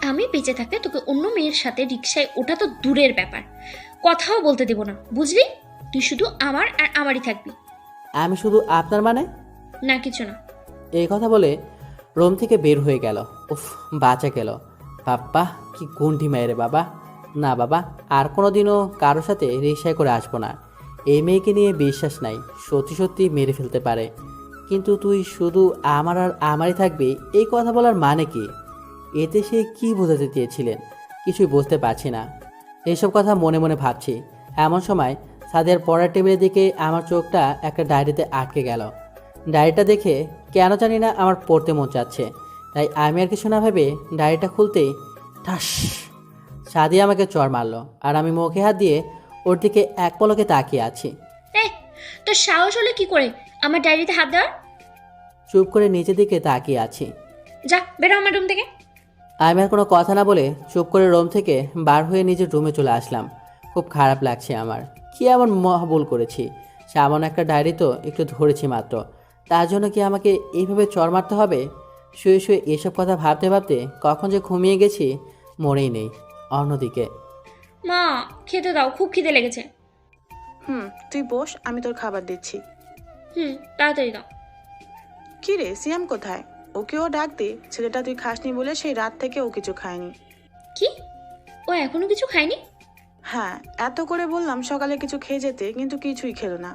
আমি বেঁচে থাকতে তোকে অন্য মেয়ের সাথে রিক্সায় ওঠা তো দূরের ব্যাপার, কথাও বলতে দেব না, বুঝলি? তুই শুধু আমার আর আমারই থাকবি। আমি শুধু আপনার মানে? না কিছু না। এই কথা বলে রুম থেকে বের হয়ে গেল। উফ, বাঁচা গেল। বাবা কি গুন্ডি মায়ের বাবা। না বাবা, আর কোনোদিনও কারোর সাথে রিক্সায় করে আসবো না। এই মেয়েকে নিয়ে বিশ্বাস নাই, সত্যি সত্যি মেরে ফেলতে পারে। কিন্তু তুই শুধু আমার আর আমারই থাকবি, এই কথা বলার মানে কি? এতে সে কি বোঝাতে চেয়েছিলেন কিছুই বুঝতে পারছি না। এইসব কথা মনে মনে ভাবছি। এমন সময় সাদিয়ার পড়ার টেবিলের দিকে আমার চোখটা একটা ডায়েরিতে আটকে গেল। ডায়েরিটা দেখে কেন জানি না আমার পড়তে মন চাচ্ছে, তাই আমি আর কিছু না ভেবে ডায়েরিটা খুলতেই ঠাস, সাদিয়া আমাকে চড় মারলো। আর আমি মুখে হাত দিয়ে ওর দিকে এক পলকে তাকিয়ে আছি। তোর সাহস হলে কি করে আমার ডায়েরিতে হাত দেওয়ার? চুপ করে নিচের দিকে তাকিয়ে আছি। যা বেরো আমার রুম থেকে। আমি আর কোনো কথা না বলে চুপ করে রুম থেকে বার হয়ে নিজের রুমে চলে আসলাম। খুব খারাপ লাগছে আমার। কি এমন মহাভুল করেছি? সামান্য একটা ডায়েরি তো একটু ধরেছি মাত্র, তার জন্য কি আমাকে এইভাবে চড় মারতে হবে? শুয়ে শুয়ে এসব কথা ভাবতে ভাবতে কখন যে ঘুমিয়ে গেছি মনেই নেই। অন্যদিকে মা, খেতে দাও, খুব খিদে লেগেছে। তুই বস, আমি তোর খাবার দিচ্ছি। তাড়াতাড়ি দাও। কি রে, সিয়াম কোথায়? ওকেও ডাক দে। ছেলেটা তুই খাসনি বলে সেই রাত থেকে ও কিছু খায়নি। কি? ও এখনো কিছু খায়নি? হ্যাঁ, এত করে বললাম সকালে কিছু খেয়ে যেতে, কিন্তু কিছুই খেলো না।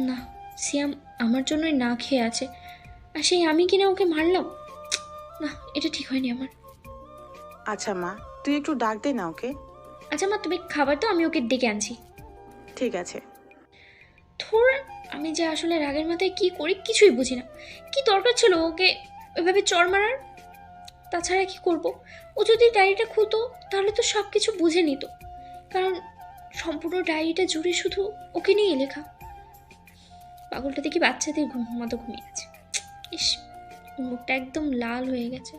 না, সিয়াম আমার জন্যই না খেয়ে আছে, আর সেই আমি কিনা ওকে মারলাম। না, এটা ঠিক হয়নি আমার। আচ্ছা মা, তুই একটু ডাক দে না ওকে। আচ্ছা মা, তুমি খাবার তো, আমি ওকে ডেকে আনছি। ঠিক আছে। ধুর, আমি যে আসলে রাগের মাথায় কি করি কিছুই বুঝি না। কি দরকার ছিল ওকে ওইভাবে চড় মারার? তাছাড়া কি করব? ও যদি ডায়েরিটা খুলতো তাহলে তো সব কিছু বুঝে নিত, কারণ সম্পূর্ণ ডায়েরিটা জুড়ে শুধু ওকে নিয়ে লেখা। পাগলটা দেখি বাচ্চাদের মতো ঘুমিয়ে আছে। ইস, ওর মুখটা একদম লাল হয়ে গেছে।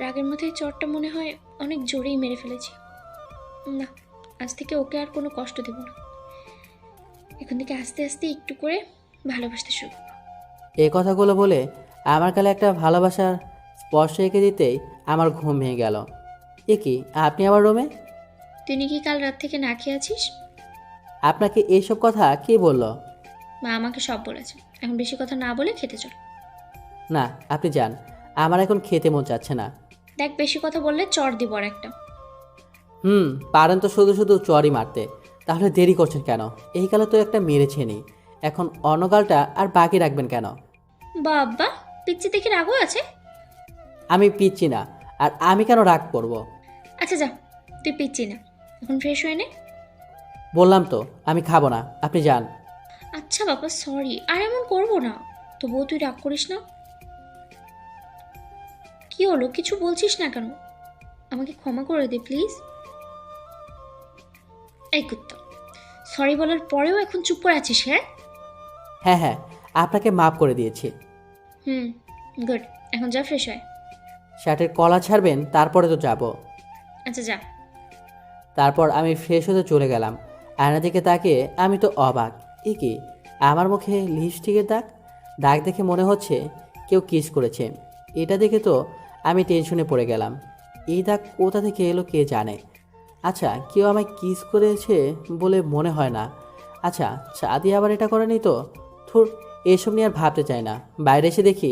রাগের মাথায় চড়টা মনে হয় অনেক জোরেই মেরে ফেলেছি। না, আজ থেকে ওকে আর কোনো কষ্ট দেব না। এখন থেকে আস্তে আস্তে একটু করে ভালোবাসতে শুরু করবো। এই কথাগুলো বলে আমার গালে একটা ভালোবাসার স্পর্শ এঁকে দিতেই আমার ঘুম ভেঙে গেল। এ কি, আপনি আমার রুমে? তুই নাকি কাল রাত থেকে না খেয়ে আছিস? আপনাকে এইসব কথা কে বলল? মা আমাকে সব বলেছে। এখন বেশি কথা না বলে খেতে চল। না, আপনি যান, আমার এখন খেতে মন চাচ্ছে না। দেখ, বেশি কথা বললে চড় দিব আর একটা। পারেন তো শুধু শুধু চড়ই মারতে, তাহলে দেরি করছেন কেন? এই গালে তো একটা মেরেছেনি, এখন অন্য গালটা আর বাকি রাখবেন কেন? বাবা, পিচ্ছি দেখে রাগও আছে? আমি পিচ্ছি না, আর আমি কেন রাগ করব? আচ্ছা যা, তুই পিচ্ছি না, এখন ফ্রেশ হয়ে নে। বললাম তো আমি খাবো না, আপনি যান। আচ্ছা বাবা, সরি, আর এমন করবো না। তবুও তুই রাগ করিস না। কি হলো, কিছু বলছিস না কেন? আমাকে ক্ষমা করে দে প্লিজ। এই কুত্তা, সরি বলার পরেও এখন চুপ করে আছিস? হ্যাঁ হ্যাঁ, আপনাকে মাফ করে দিয়েছি। গুড, এখন যা ফ্রেশ হয়। শার্টের কলা ছাড়বেন, তারপরে তো যাব। আচ্ছা যা। তারপর আমি ফ্রেশ হতে চলে গেলাম। আয়নার দিকে তাকিয়ে আমি তো অবাক। এ কি, আমার মুখে লিপস্টিকের দাগ। দাগ দেখে মনে হচ্ছে কেউ কিস করেছে। এটা দেখে তো আমি টেনশনে পড়ে গেলাম। এই দাগ কোথা থেকে এলো কে জানে। আচ্ছা, কেউ আমায় কিস করেছে বলে মনে হয় না। আচ্ছা, সাদি আবার এটা করেনি তো? থুর, এসব নিয়ে আর ভাবতে চাই না। বাইরে এসে দেখি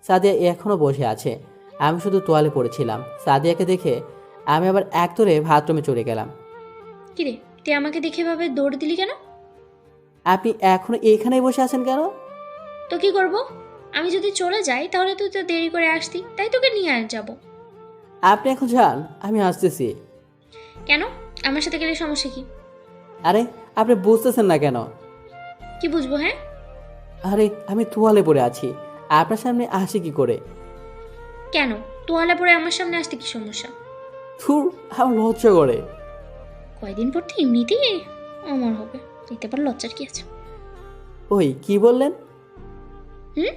সাদিয়া এখনও বসে আছে। আমি শুধু তোয়ালে পড়েছিলাম। সাদিয়াকে দেখে আমি আবার এক দৌড়ে বাথরুমে চলে গেলাম। কিরে, তুই আমাকে দেখে এভাবে দৌড় দিলি কেন? আপনি এখনো এইখানেই বসে আছেন কেন? তো কি করব? আমি যদি চলে যাই তাহলে তুই তো দেরি করে আসতি, তাই তোকে নিয়ে আর যাবো। আপনি এখন যান, আমি আসতেছি। কেন? আমার সাথে গেলে সমস্যা কি? আরে আপনি বুঝতেছেন না কেন? কি বুঝবো? হ্যাঁ, আরে আমি তোয়ালে পড়ে আছি, আপনার সামনে আসি কি করে? কেন? তোয়ালে পরে আমার সামনে আসতে কি সমস্যা? থুর, আমার লজ্জা করে। কয়দিন পর তো এমনিতেই আমার হবে, এতে পার লজ্জার কি আছে? ওই কি বললেন? হুম,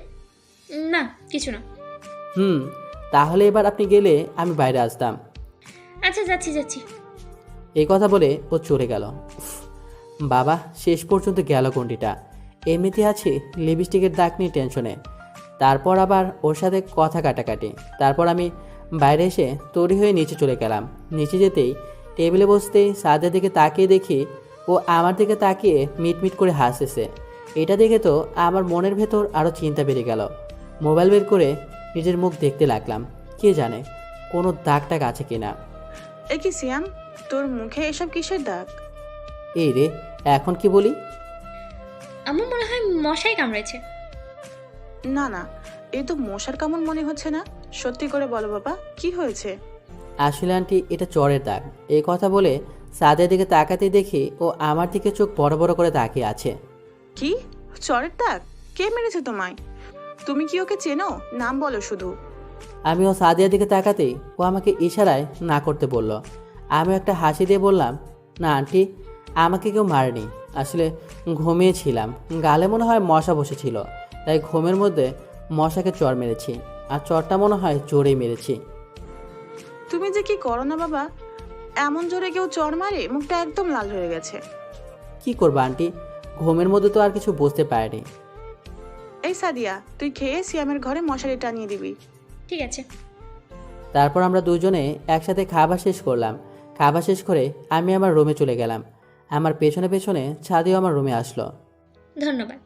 না কিছু না। তাহলে এবার আপনি গেলে আমি বাইরে আসতাম। আচ্ছা, যাচ্ছি যাচ্ছি। এই কথা বলে ও চলে গেল। উফ, বাবা শেষ পর্যন্ত গেল কোনটিটা। এমনিতে আছে লিপস্টিকের দাগ নিয়ে টেনশনে, তারপর আবার ওর সাথে কথা কাটাকাটি। তারপর আমি বাইরে এসে তৈরি হয়ে নিচে চলে গেলাম। নিচে যেতেই টেবিলে বসতেই সাদের দিকে তাকিয়ে দেখি ও আমার দিকে তাকিয়ে মিটমিট করে হাসতেছে। এটা দেখে তো আমার মনের ভেতর আরও চিন্তা বেড়ে গেল। মোবাইল বের করে নিজের মুখ দেখতে লাগলাম, কে জানে কোনো দাগ টাগ আছে কিনা। এ কি সিয়াম, তোর মুখে এসব কিসের দাগ? এই রে, এখন কি বলি? আমার মনে হয় মশাই কামড়েছে। না না, এই তো মশার কামড় মনে হচ্ছে না। সত্যি করে বলো বাবা, কি হয়েছে? আসলে আন্টি এটা জ্বরের দাগ। এই কথা বলে সাদের দিকে তাকাতে দেখি ও আমার দিকে চোখ বড় বড় করে তাকিয়ে আছে। কি জ্বরের দাগ? কে মেরেছে তোমায়? তুমি কি ওকে চেনো? নাম বলো শুধু। আমি ও সাদিয়ার দিকে তাকাতেই ও আমাকে ইশারায় না করতে বলল। আমি একটা হাসি দিয়ে বললাম, না আন্টি, আমাকে কেউ মারেনি। আসলে ঘুমিয়েছিলাম, গালে মনে হয় মশা বসেছিল, তাই ঘুমের মধ্যে মশাকে চড় মেরেছি। আর চড়টা মনে হয় জোরেই মেরেছি। তুমি যে কি করো না বাবা, এমন জোরে কেউ চড় মারে? মুখটা একদম লাল হয়ে গেছে। কি করবো আন্টি, ঘুমের মধ্যে তো আর কিছু বুঝতে পারিনি। এই সাদিয়া, তুই খেয়ে সিয়ামের ঘরে মশারি টানিয়ে দিবি। ঠিক আছে। তারপর আমরা দুজনে একসাথে খাবার শেষ করলাম। খাবার শেষ করে আমি আমার রুমে চলে গেলাম। আমার পেছনে পেছনে ছাদিও আমার রুমে আসলো। ধন্যবাদ।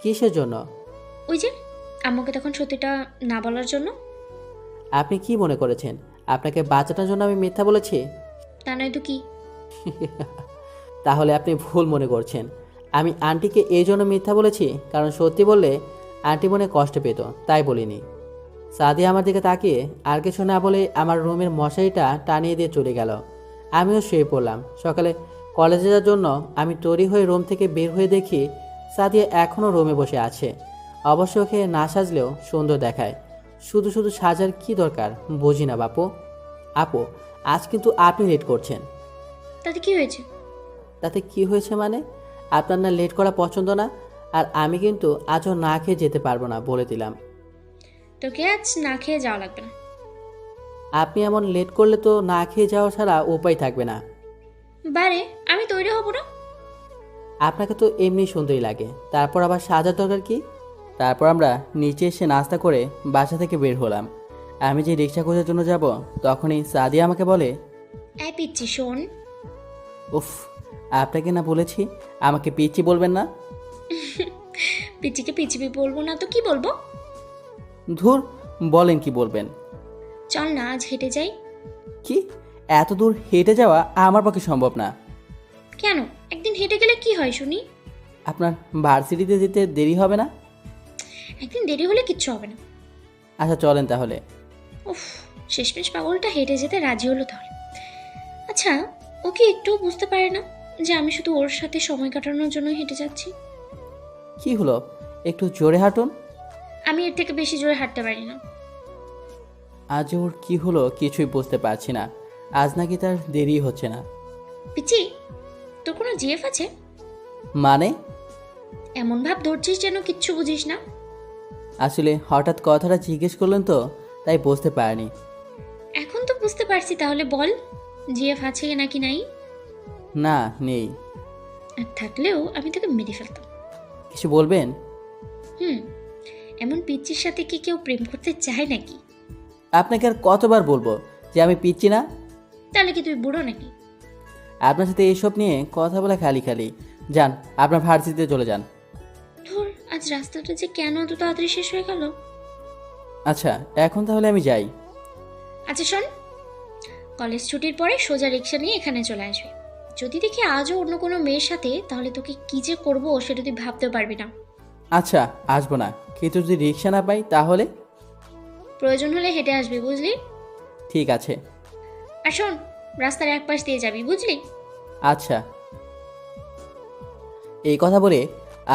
কিসের জন্য? ওই যে আম্মুকে তখন সত্যিটা না বলার জন্য। আপনি কি মনে করেছেন আপনাকে বাঁচানোর জন্য আমি মিথ্যা বলেছি? তা নয় তো কি? তাহলে আপনি ভুল মনে করছেন। আমি আন্টিকে এই জন্য মিথ্যা বলেছি কারণ সত্যি বললে আন্টি মনে কষ্ট পেত, তাই বলিনি। সাদিয়া আমার দিকে তাকিয়ে আর কিছু না বলে আমার রুমের মশারিটা টানিয়ে দিয়ে চলে গেল। আমিও শুয়ে পড়লাম। সকালে কলেজে যাওয়ার জন্য আমি তৈরি হয়ে রুম থেকে বের হয়ে দেখি সাদিয়া এখনও রুমে বসে আছে। অবশ্য ওকে না সাজলেও সুন্দর দেখায়। শুধু শুধু সাজার কি দরকার বুঝি না বাপু। আপু, আজ কিন্তু আপনি লেট করছেন। তাতে কি হয়েছে? তাতে কি হয়েছে মানে? আপনার না লেট করা পছন্দ না, আর আমি কিন্তু আজও না খেয়ে যেতে পারবো না, বলে দিলাম। তোকে আজ না খেয়ে যাওয়া লাগবে না। আপনি এমন লেট করলে তো না খেয়ে যাওয়া ছাড়া উপায় থাকবে না। বারে, আমি তৈরি হব না? আপনাকে তো এমনি সুন্দরই লাগে, তারপর আবার সাজার দরকার কি? তারপর আমরা নিচে এসে নাস্তা করে বাসা থেকে বের হলাম। আমি যে রিক্সা খোঁজার জন্য যাব তখনই সাদিয়া আমাকে বলে, এই পিচ্ছি শোন। উফ, আপনাকে না বলেছি আমাকে পিচ্ছি বলবেন না। পিচ্চিকে পিচিপি বলবো না তো কি বলবো? ধুর, বলেন কি বলবেন। চল না আজ হেঁটে যাই। কি? এত দূর হেঁটে যাওয়া আমার পক্ষে সম্ভব না। কেন? একদিন হেঁটে গেলে কি হয় শুনি? আপনার ভার্সিটিতে যেতে দেরি হবে না? একদিন দেরি হলে কিচ্ছু হবে না। আচ্ছা চলেন তাহলে। উফ, শেষমেশ পাগলটা হেঁটে যেতে রাজি হলো তাহলে। আচ্ছা, ও কি একটুও বুঝতে পারে না যে আমি শুধু ওর সাথে সময় কাটানোর জন্য হেঁটে যাচ্ছি? কি হলো, একটু জোরে হাঁটুন। আমি এর থেকে বেশি জোরে হাঁটতে পারি না। আজ ওর কি হলো কিছুই বুঝতে পারছি না। আজ নাকি তার দেরি হচ্ছে না। পিচি, তোর কোনো জিএফ আছে? মানে? এমন ভাব ধরছিস যেন কিচ্ছু বুঝিস না। আসলে হঠাৎ কথাটা জিজ্ঞেস করলেন তো, তাই বুঝতে পারিনি। এখন তো বুঝতে পারছি, তাহলে বল জিএফ আছে নাকি নাই? না, নেই। আর থাকলেও আমি তোকে মেরে ফেলতাম। কিছু বলবেন? এমন পিচ্চির সাথে কি কেউ প্রেম করতে চায় নাকি? আপনাকে আর কতবার বলবো যে আমি পিচ্ছি না? তাহলে কি তুই বুড়ো নাকি? আপনার সাথে এইসব নিয়ে কথা বলা খালি খালি। যান, আপনার ভার্সিটিতে চলে যান। ধুর, আজ রাস্তাটা যে কেন এত তাড়াতাড়ি শেষ হয়ে গেল। আচ্ছা এখন তাহলে আমি যাই। আচ্ছা শোন, কলেজ ছুটির পরে সোজা রিক্সা নিয়ে এখানে চলে আসবে। যদি দেখি আজও অন্য কোনো মেয়ের সাথে, তাহলে তোকে কি যে করবো সেটা তুই ভাবতেও পারবি না। আচ্ছা আসবো না, কিন্তু যদি রিক্সা না পাই তাহলে? প্রয়োজন হলে হেঁটে আসবি, বুঝলি? ঠিক আছে। আর শোন, রাস্তার এক পাশ দিয়ে যাবি, বুঝলি? আচ্ছা। এই কথা বলে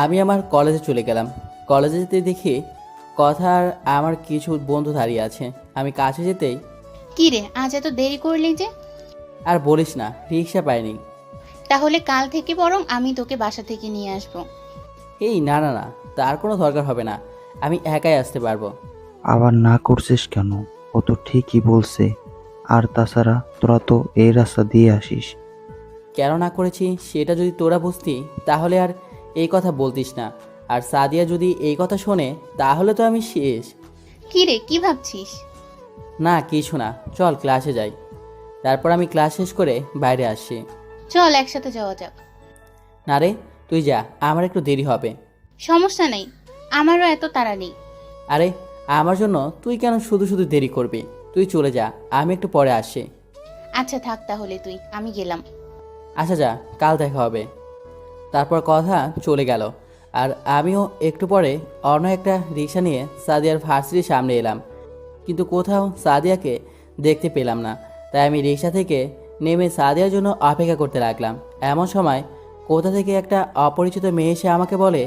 আমি আমার কলেজে চলে গেলাম। কলেজে যেতে দেখি কথার আমার কিছু বন্ধু দাঁড়িয়ে আছে। আমি কাছে যেতেই, কি রে আজ এত দেরি করলি যে? আর বলিস না, রিক্সা পাইনি। তাহলে কাল থেকে বরং আমি তোকে বাসা থেকে নিয়ে আসবো। এই না না না, তার কোনো দরকার হবে না, আমি একাই আসতে পারবো। আবার না করছিস কেন? ও তো ঠিকই বলছে। আর তাছাড়া তোরা তো এই রাস্তা দিয়ে আসিস। কেন না করেছি সেটা যদি তোরা বুঝতি তাহলে আর এই কথা বলতিস না। আর সাদিয়া যদি এই কথা শোনে তাহলে তো আমি শেষ। কি রে কি ভাবছিস? না কিছু না, চল ক্লাসে যাই। তারপর আমি ক্লাস শেষ করে বাইরে আসছি। চল একসাথে যাওয়া যাক। না রে, তুই যা, আমার একটু দেরি হবে। সমস্যা নেই, আমারও এত তাড়া নেই। আরে আমার জন্য তুই কেন শুধু শুধু দেরি করবি? তুই চলে যা, আমি একটু পরে আসছি। আচ্ছা থাক তাহলে তুই, আমি গেলাম। আচ্ছা যা, কাল দেখা হবে। তারপর কথা চলে গেল। আর আমিও একটু পরে অন্য একটা রিক্সা নিয়ে সাদিয়ার ভার্সিটির সামনে এলাম, কিন্তু কোথাও সাদিয়াকে দেখতে পেলাম না। তাই আমি রিক্সা থেকে নেমে সাদিয়ার জন্য অপেক্ষা করতে লাগলাম। এমন সময় কোথা থেকে একটা অপরিচিত মেয়ে এসে আমাকে বলে,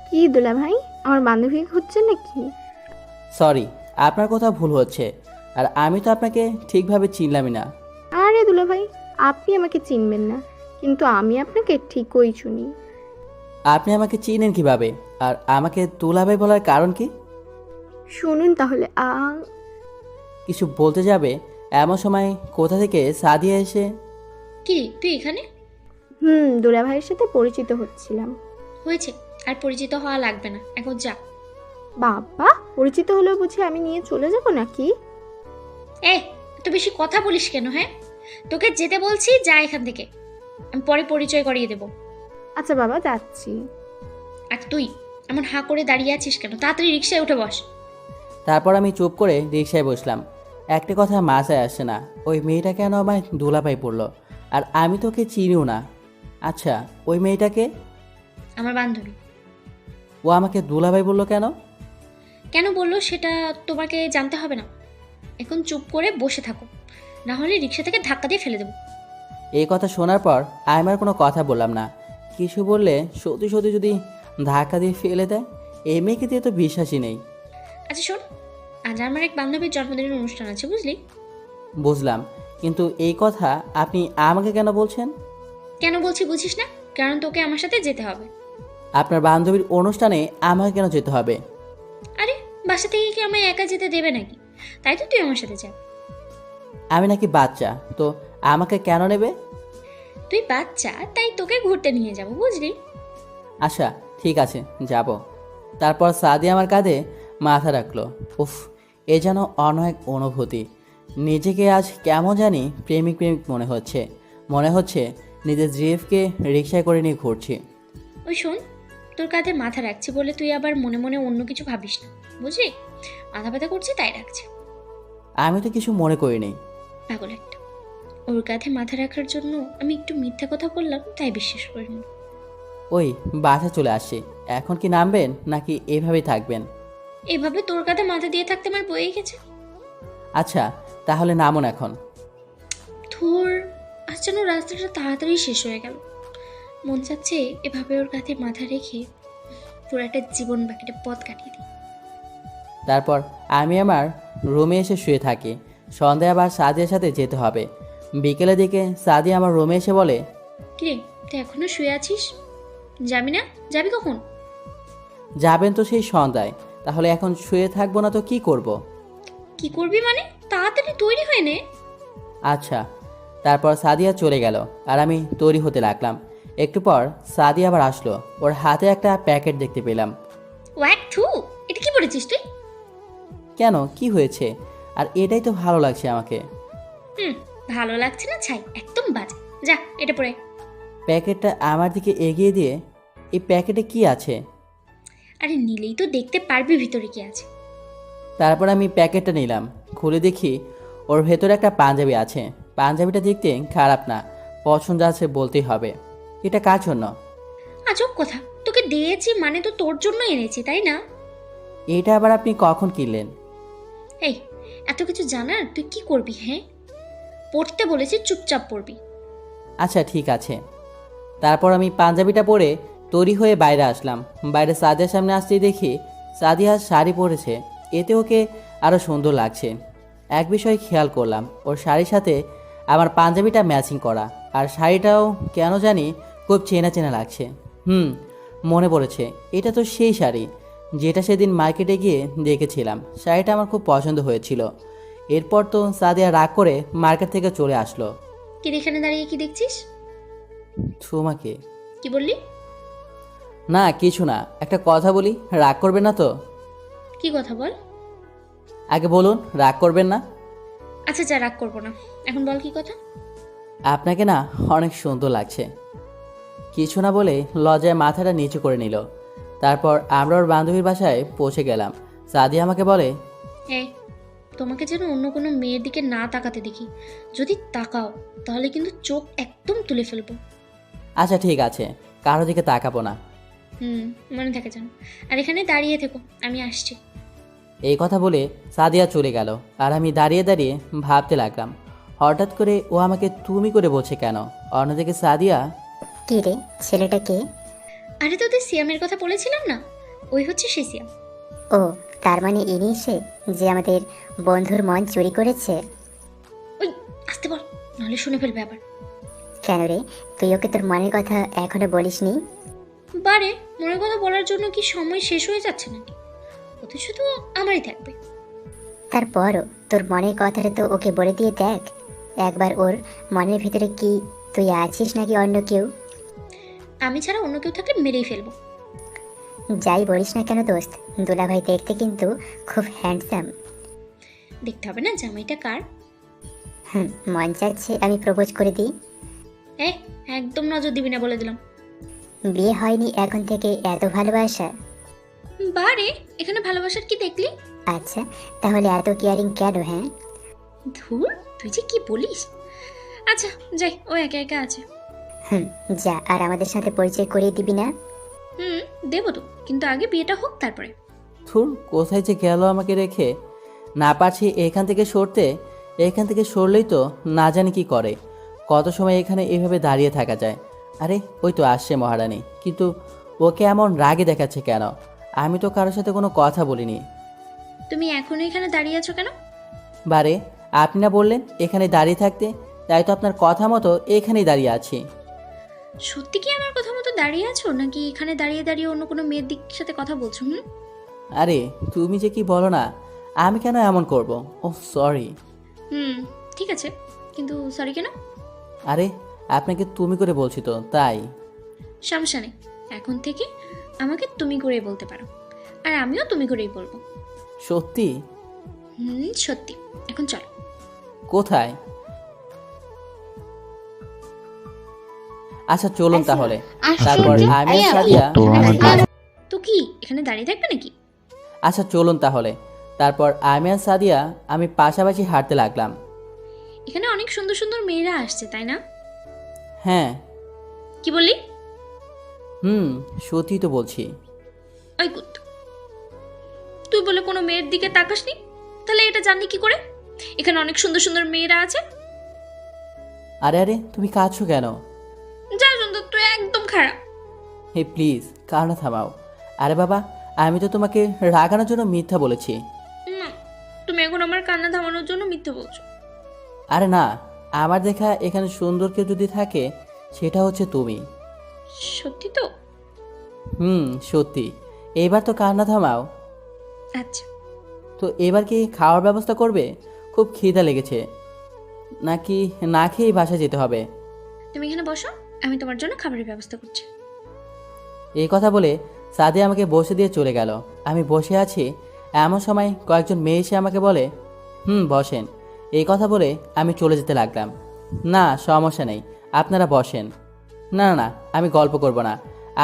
কি দুলা ভাই, আমার বান্ধবী খুঁজছেন নাকি? সরি, আপনার কোথাও ভুল হচ্ছে, আর আমি তো আপনাকে ঠিকভাবে চিনলামই না। আরে দুলা ভাই, আপনি আমাকে চিনবেন না, কিন্তু আমি আপনাকে ঠিকই চিনি। আপনি আমাকে চিনেন কিভাবে? আর আমাকে দুলাভাই বলার কারণ কি? শুনুন তাহলে। কিছু বলতে যাবে এমন সময় কোথা থেকে সাদিয়া এসে, কি রে, তুই এখানে? দুলা ভাইয়ের সাথে পরিচিত হচ্ছিলাম। হয়েছে, আর পরিচিত হওয়া লাগবে না, এখন যা। বাবা, পরিচিত হলেও বুঝি আমি নিয়ে চলে যাব নাকি? এত বেশি কথা বলিস কেন? হ্যাঁ, তোকে যেতে বলছি, যা এখান থেকে। আমি পরে পরিচয় করিয়ে দেবো। আচ্ছা বাবা, যাচ্ছি। আর তুই এমন হাঁ করে দাঁড়িয়ে আছিস কেন? তাড়াতাড়ি রিক্সায় উঠে বস। তারপর আমি চুপ করে রিক্সায় বসলাম। একটা কথা মাথায় আসে না, ওই মেয়েটা কেন আমায় দুলাভাই পড়লো? আর আমি তোকে চিনিও না। আচ্ছা, ওই মেয়েটাকে? আমার বান্ধবী। ও আমাকে দুলাভাই বললো কেন? কেন বললো সেটা তোমাকে জানতে হবে না। এখন চুপ করে বসে থাকো, না হলে রিক্সা থেকে ধাক্কা দিয়ে ফেলে দেবো। এই কথা শোনার পর আমি আর কোনো কথা বললাম না। কিছু বললে সত্যি সত্যি যদি ধাক্কা দিয়ে ফেলে দেয়, এই মেয়েকে দিয়ে তো বিশ্বাসই নেই। আচ্ছা শোন, আজ আমার এক বান্ধবীর জন্মদিনের অনুষ্ঠান আছে, বুঝলি? বুঝলাম, কিন্তু এই কথা আপনি আমাকে কেন বলছেন? কেন বলছি বুঝিস না? কারণ তোকে আমার সাথে যেতে হবে। আপনার বান্ধবীর অনুষ্ঠানে আমাকে কেন যেতে হবে? আরে বাসা থেকে কি আমায় একা যেতে দেবে নাকি? তাই তো তুই আমার সাথে যা। আমি নাকি বাচ্চা, তো আমাকে কেন নেবে? তুই বাচ্চা, তাই তোকে ঘুরতে নিয়ে যাব, বুঝলি? আচ্ছা ঠিক আছে, যাব। তারপর সাদিয়া আমার কাঁধে মাথা রাখলো। উফ, এ যেন অন্য এক অনুভূতি। নিজেকে আজ কেমন জানি প্রেমিক প্রেমিক মনে হচ্ছে নিজের জিএফকে রিক্সায় করে নিয়ে ঘুরছি। ওই শোন, তোর কাঁধে মাথা রাখছি বলে তুই আবার মনে মনে অন্য কিছু ভাবিস না, বুঝলি? মাথা ব্যথা করছে তাই রাখছে। আমি তো কিছু মনে করিনি। পাগল একটা। ওর কাঁধে মাথা রাখার জন্য আমি একটু মিথ্যা কথা বললাম, তাই বিশ্বাস করিনি। ওই বাসা চলে আসছি, এখন কি নামবেন নাকি এভাবেই থাকবেন? এভাবে তোর কাঁধে মাথা দিয়ে থাকতে আমার বয়ে গেছে। আচ্ছা তাহলে নামুন এখন। ধুর, আজ যেন রাস্তাটা তাড়াতাড়ি শেষ হয়ে গেল। মন চাচ্ছে এভাবে ওর কাঁধে মাথা রেখে পুরো একটা জীবন বাকিটা পথ কাটিয়ে দিই। তারপর আমি আমার রুমে এসে শুয়ে থাকি। সন্ধ্যায় আবার সাদিয়ার সাথে যেতে হবে। বিকেলের দিকে সাদিয়া আমার রুমে এসে বলে, কিরে, তুই এখনো শুয়ে আছিস? যাবি না? যাবি কখন? যাবেন তো সেই সন্ধ্যায়, তাহলে এখন শুয়ে থাকবো না তো কি করব? কি করবি মানে? তাড়াতাড়ি তৈরি হয়ে নে। আচ্ছা। তারপর সাদিয়া চলে গেল আর আমি তৈরি হতে লাগলাম। একটু পর সাদিয়া আবার আসলো। ওর হাতে একটা প্যাকেট দেখতে পেলাম। ওয়াক থু, এটা কি পড়েছিস তুই? কেন, কি হয়েছে? আর এটাই তো ভালো লাগছে আমাকে। ভালো লাগছে না ছাই, একদম বাজে। যা, এটা পড়ে। প্যাকেটটা আমার দিকে এগিয়ে দিয়ে, এই প্যাকেটে কি আছে? আরে নিলেই তো দেখতে পারবি ভিতরে কি আছে। তারপর আমি প্যাকেটটা নিলাম, খুলে দেখি ওর ভেতরে একটা পাঞ্জাবি আছে। পাঞ্জাবিটা দেখতে খারাপ না, পছন্দ আছে বলতেই হবে। এটা কার জন্য? আজব কথা, তোকে দিয়েছি মানে তো তোর জন্য এনেছি, তাই না? এটা আবার আপনি কখন কিনলেন? এই, এত কিছু জানার তুই কি করবি? হ্যাঁ, পড়তে বলেছি, চুপচাপ পড়বি। আচ্ছা ঠিক আছে। তারপর আমি পাঞ্জাবিটা পরে তৈরি হয়ে বাইরে আসলাম। বাইরে সাদিয়ার সামনে আসতেই দেখি সাদিয়া শাড়ি পরেছে, এতে ওকে আরও সুন্দর লাগছে। এক বিষয় খেয়াল করলাম, ওর শাড়ির সাথে আমার পাঞ্জাবিটা ম্যাচিং করা, আর শাড়িটাও কেন জানি খুব চেনা চেনা লাগছে। মনে পড়েছে, এটা তো সেই শাড়ি যেটা সেদিন মার্কেটে গিয়ে দেখেছিলাম। শাড়িটা আমার খুব পছন্দ হয়েছিল। এরপর তো সাদিয়া রাগ করে মার্কেট থেকে চলে আসলো। কি এখানে দাঁড়িয়ে কি দেখছিস? তোমাকে। কি বললি? না কিছু না, একটা কথা বলি, রাগ করবেন না তো? কি কথা বল। আগে বলুন, রাগ করবেন না? আচ্ছা যা, রাগ করবো না, এখন বল কি কথা। আপনাকে না অনেক সুন্দর লাগছে। কিছু না বলে লজ্জায় মাথাটা নিচু করে নিল। তারপর আমরা ওর বান্ধবীর বাসায় পৌঁছে গেলাম। সাদিয়া আমাকে বলে, এই, তোমাকে যেন অন্য কোনো মেয়ের দিকে না তাকাতে দেখি, যদি তাকাও তাহলে কিন্তু চোখ একদম তুলে ফেলবো। আচ্ছা ঠিক আছে, কারো দিকে তাকাবো না। মনে থাকে যেন। আর এখানে দাঁড়িয়ে থেকো, আমি আসছি। এই কথা বলে সাদিয়া চলে গেল, আর আমি দাঁড়িয়ে দাঁড়িয়ে ভাবতে লাগলাম, হঠাৎ করে ও আমাকে তুমি করে বলছে কেন? অন্যদিকে সাদিয়া, কি রে, ছেলেটা কে? আরে তোদের সিয়ামের কথা বলেছিলাম না, ওই হচ্ছে সে সিয়াম। ও, তার মানে ইনি সে যে আমাদের বন্ধুর মন চুরি করেছে? ওই, আসতে বল, নাহলে শুনে ফেলবে আবার। কেন রে, তুই ওকে তোর মনের কথা এখনো বলিসনি? বারে, মনের কথা বলার জন্য কি সময় শেষ হয়ে যাচ্ছে নাকি? ও তো শুধু আমারই থাকবে। তারপরও তোর মনের কথাটা তো ওকে বলে দিয়ে দেখ একবার, ওর মনের ভিতরে কি তুই আছিস নাকি অন্য কেউ? আমি ছাড়া অন্য কেউ থাকলে মেরেই ফেলবো। যাই বলিস না কেন দোস্ত, দুলাভাই দেখতে কিন্তু খুব হ্যান্ডসাম। দেখতে হবে না জামাইটা কার? মন চাচ্ছে আমি প্রপোজ করে দিই। একদম নজর দিবি না বলে দিলাম। বিয়ে হয়নি এখন থেকে এত ভালোবাসা? বারে, এখানে ভালোবাসার কি দেখলি? আচ্ছা, তাহলে এত কেয়ারিং কেন? হ্যাঁ ধুর, তুই যে কি বলিস। আচ্ছা যাই, ও একা একা আছে। যা, আর আমাদের সাথে পরিচয় করিয়ে দিবি না? দেবো তো, কিন্তু আগে বিয়েটা হোক তারপরে। থুর, কোথায় যে গেল আমাকে রেখে। না পারছি এখান থেকে সরতে, এখান থেকে সরলেই তো না জানি কি করে। কত সময় এখানে এভাবে দাঁড়িয়ে থাকা যায়। আরে ওই তো আসছে মহারানী, কিন্তু ওকে এমন রাগে দেখাচ্ছে কেন? আমি তো কারোর সাথে কোনো কথা বলিনি। তুমি এখনো এখানে দাঁড়িয়ে আছো কেন? বারে, আপনি না বললেন এখানে দাঁড়িয়ে থাকতে, তাই তো আপনার কথা মতো এখানেই দাঁড়িয়ে আছি। সত্যি কি আমার কথা মতো দাঁড়িয়ে আছো, নাকি এখানে দাঁড়িয়ে দাঁড়িয়ে অন্য কোনো মেয়ের দিক সাথে কথা বলছো? আরে তুমি যে কি বলো না, আমি কেন এমন করব? ও সরি। ঠিক আছে, কিন্তু সরি কেন? আরে আপনাকে তুমি করে বলছি তো, তাই। সমস্যা নেই, এখন থেকে আমাকে তুমি করেই বলতে পারো, আর আমিও তুমি করেই বলবো। সত্যি? সত্যি। এখন চলো। কোথায়? আচ্ছা চলুন তাহলে। তারপর আমি আর সাদিয়া, তো কি এখানে দাঁড়িয়ে থাকবে নাকি? আচ্ছা চলুন তাহলে। তারপর আমি আর সাদিয়া আমি পাশাপাশি হাঁটতে লাগলাম। এখানে অনেক সুন্দর সুন্দর মেয়েরা আসছে, তাই না? হ্যাঁ। কি বললি? সত্যি তো বলছি। ওই কুত্তু, তুই বলে কোনো মেয়ের দিকে তাকাসনি, তাহলে এটা জানলি কি করে এখানে অনেক সুন্দর সুন্দর মেয়েরা আছে? আরে আরে তুমি কাঁদছো কেন? যা সুন্দর, তুই একদম খারাপ। হে প্লিজ, কান্না থামাও। আরে বাবা, আমি তো তোমাকে রাগানোর জন্য মিথ্যা বলেছি। না, তুমি এখন আমার কান্না থামানোর জন্য মিথ্যে বলছো। আরে না, আমার দেখা এখানে সুন্দর কেউ যদি থাকে সেটা হচ্ছে তুমি। সত্যি তো? সত্যি। এবার তো কান্না থামাও। আচ্ছা, তো এবার কি খাওয়ার ব্যবস্থা করবে? খুব খিদা লেগেছে। নাকি না খেয়েই বাসায় যেতে হবে? তুমি এখানে বসো, আমি তোমার জন্য খাবারের ব্যবস্থা করছি। এই কথা বলে সাদিয়া আমাকে বসে দিয়ে চলে গেল। আমি বসে আছি, এমন সময় কয়েকজন মেয়ে এসে আমাকে বলে, বসেন। এই কথা বলে আমি চলে যেতে লাগলাম। না সমস্যা নেই, আপনারা বসেন। না না না, আমি গল্প করব না,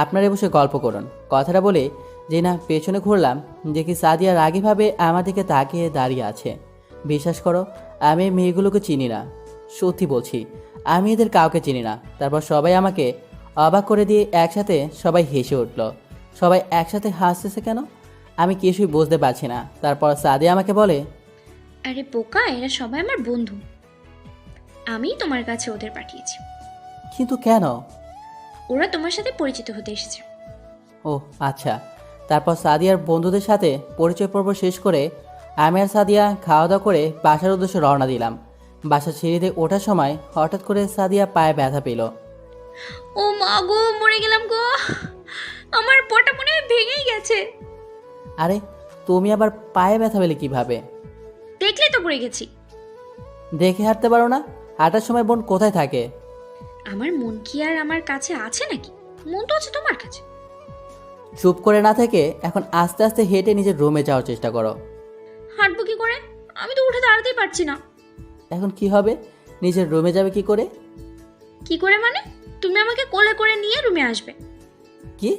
আপনারা বসে গল্প করুন। কথাটা বলে যে না পেছনে ঘুরলাম, দেখি সাদিয়া রাগীভাবে আমার দিকে তাকিয়ে দাঁড়িয়ে আছে। বিশ্বাস করো, আমি এই মেয়েগুলোকে চিনি না, সত্যি বলছি, আমি এদের কাউকে চিনি না। তারপর সবাই আমাকে অবাক করে দিয়ে একসাথে সবাই হেসে উঠল। সবাই একসাথে হাসতেছে কেন আমি কিছুই বুঝতে পারছি না। তারপর সাদিয়া আমাকে বলে, আরে বোকা, এরা সবাই আমার বন্ধু, আমি তোমার কাছে ওদের পাঠিয়েছি। কিন্তু কেন? ওরা তোমার সাথে পরিচিত হতে এসেছে। ও আচ্ছা। তারপর সাদিয়ার বন্ধুদের সাথে পরিচয় পর্ব শেষ করে আমি আর সাদিয়া খাওয়া দাওয়া করে বাসার উদ্দেশ্যে রওনা দিলাম। বাসার সিঁড়িতে ওঠার সময় হঠাৎ করে সাদিয়া পায়ে ব্যথা পেল। ও মা গো, মরে গেলাম গো, আমার পটা মনে হয় ভেঙেই গেছে। আরে তুমি আবার পায়ে ব্যথা পেলে কিভাবে? দেখলে তো পড়ে গেছি। দেখে হাঁটতে পারো না? হাঁটার সময় বোন কোথায় থাকে? আমার মন কি আর আমার কাছে আছে নাকি? মন তো আছে তোমার কাছে। চুপ করে না থেকে এখন আস্তে আস্তে হেঁটে নিজের রুমে যাওয়ার চেষ্টা করো। হাঁটবো কি করে? আমি তো উঠে দাঁড়াতেই পারছি না। এখন কি হবে? নিজের রুমে যাবে কি করে? কি করে মানে? তুমি আমাকে কোলে করে নিয়ে রুমে আসবে। কি?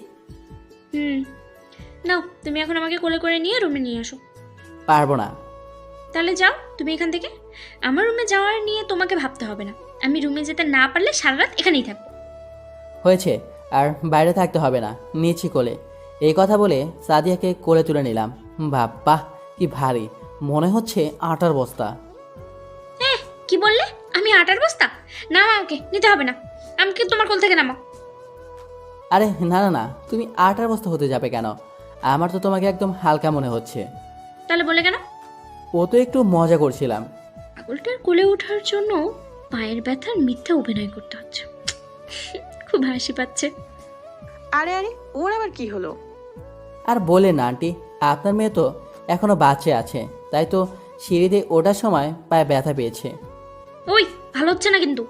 নাও, তুমি এখন আমাকে কোলে করে নিয়ে রুমে নিয়ে আসো। পারবো না। তাহলে যাও তুমি এখান থেকে। আমার রুমে যাওয়ার নিয়ে তোমাকে ভাবতে হবে না। আমি রুমে যেতে না পারলে সারা রাত এখানেই থাকবো। হয়েছে, আর বাইরে থাকতে হবে না, নিয়েছি কোলে। এই কথা বলে সাদিয়াকে কোলে তুলে নিলাম। বাহ, কি ভারী, মনে হচ্ছে আটার বস্তা। কি বললে? আমি আটার বস্তা? না, আমাকে নিতে হবে না, আমাকে তোমার কোল থেকে নামাও। আরে না না না, তুমি আটার বস্তা হতে যাবে কেন? আমার তো তোমাকে একদম হালকা মনে হচ্ছে। তাহলে বলে কেন? ও তো একটু মজা করছিলাম। পাগলটার কোলে ওঠার জন্য পায়ের ব্যথার মিথ্যা অভিনয় করতে হচ্ছে। খুব হাসি পাচ্ছে। আরে আরে, ওর আবার কি হলো? আর বলে না আন্টি, আপনার মেয়ে তো এখনো বাচ্চা আছে, তাই তো সিঁড়িতে ওঠার সময় পায়ে ব্যথা পেয়েছে। ওই, ভালো হচ্ছে না কিন্তু।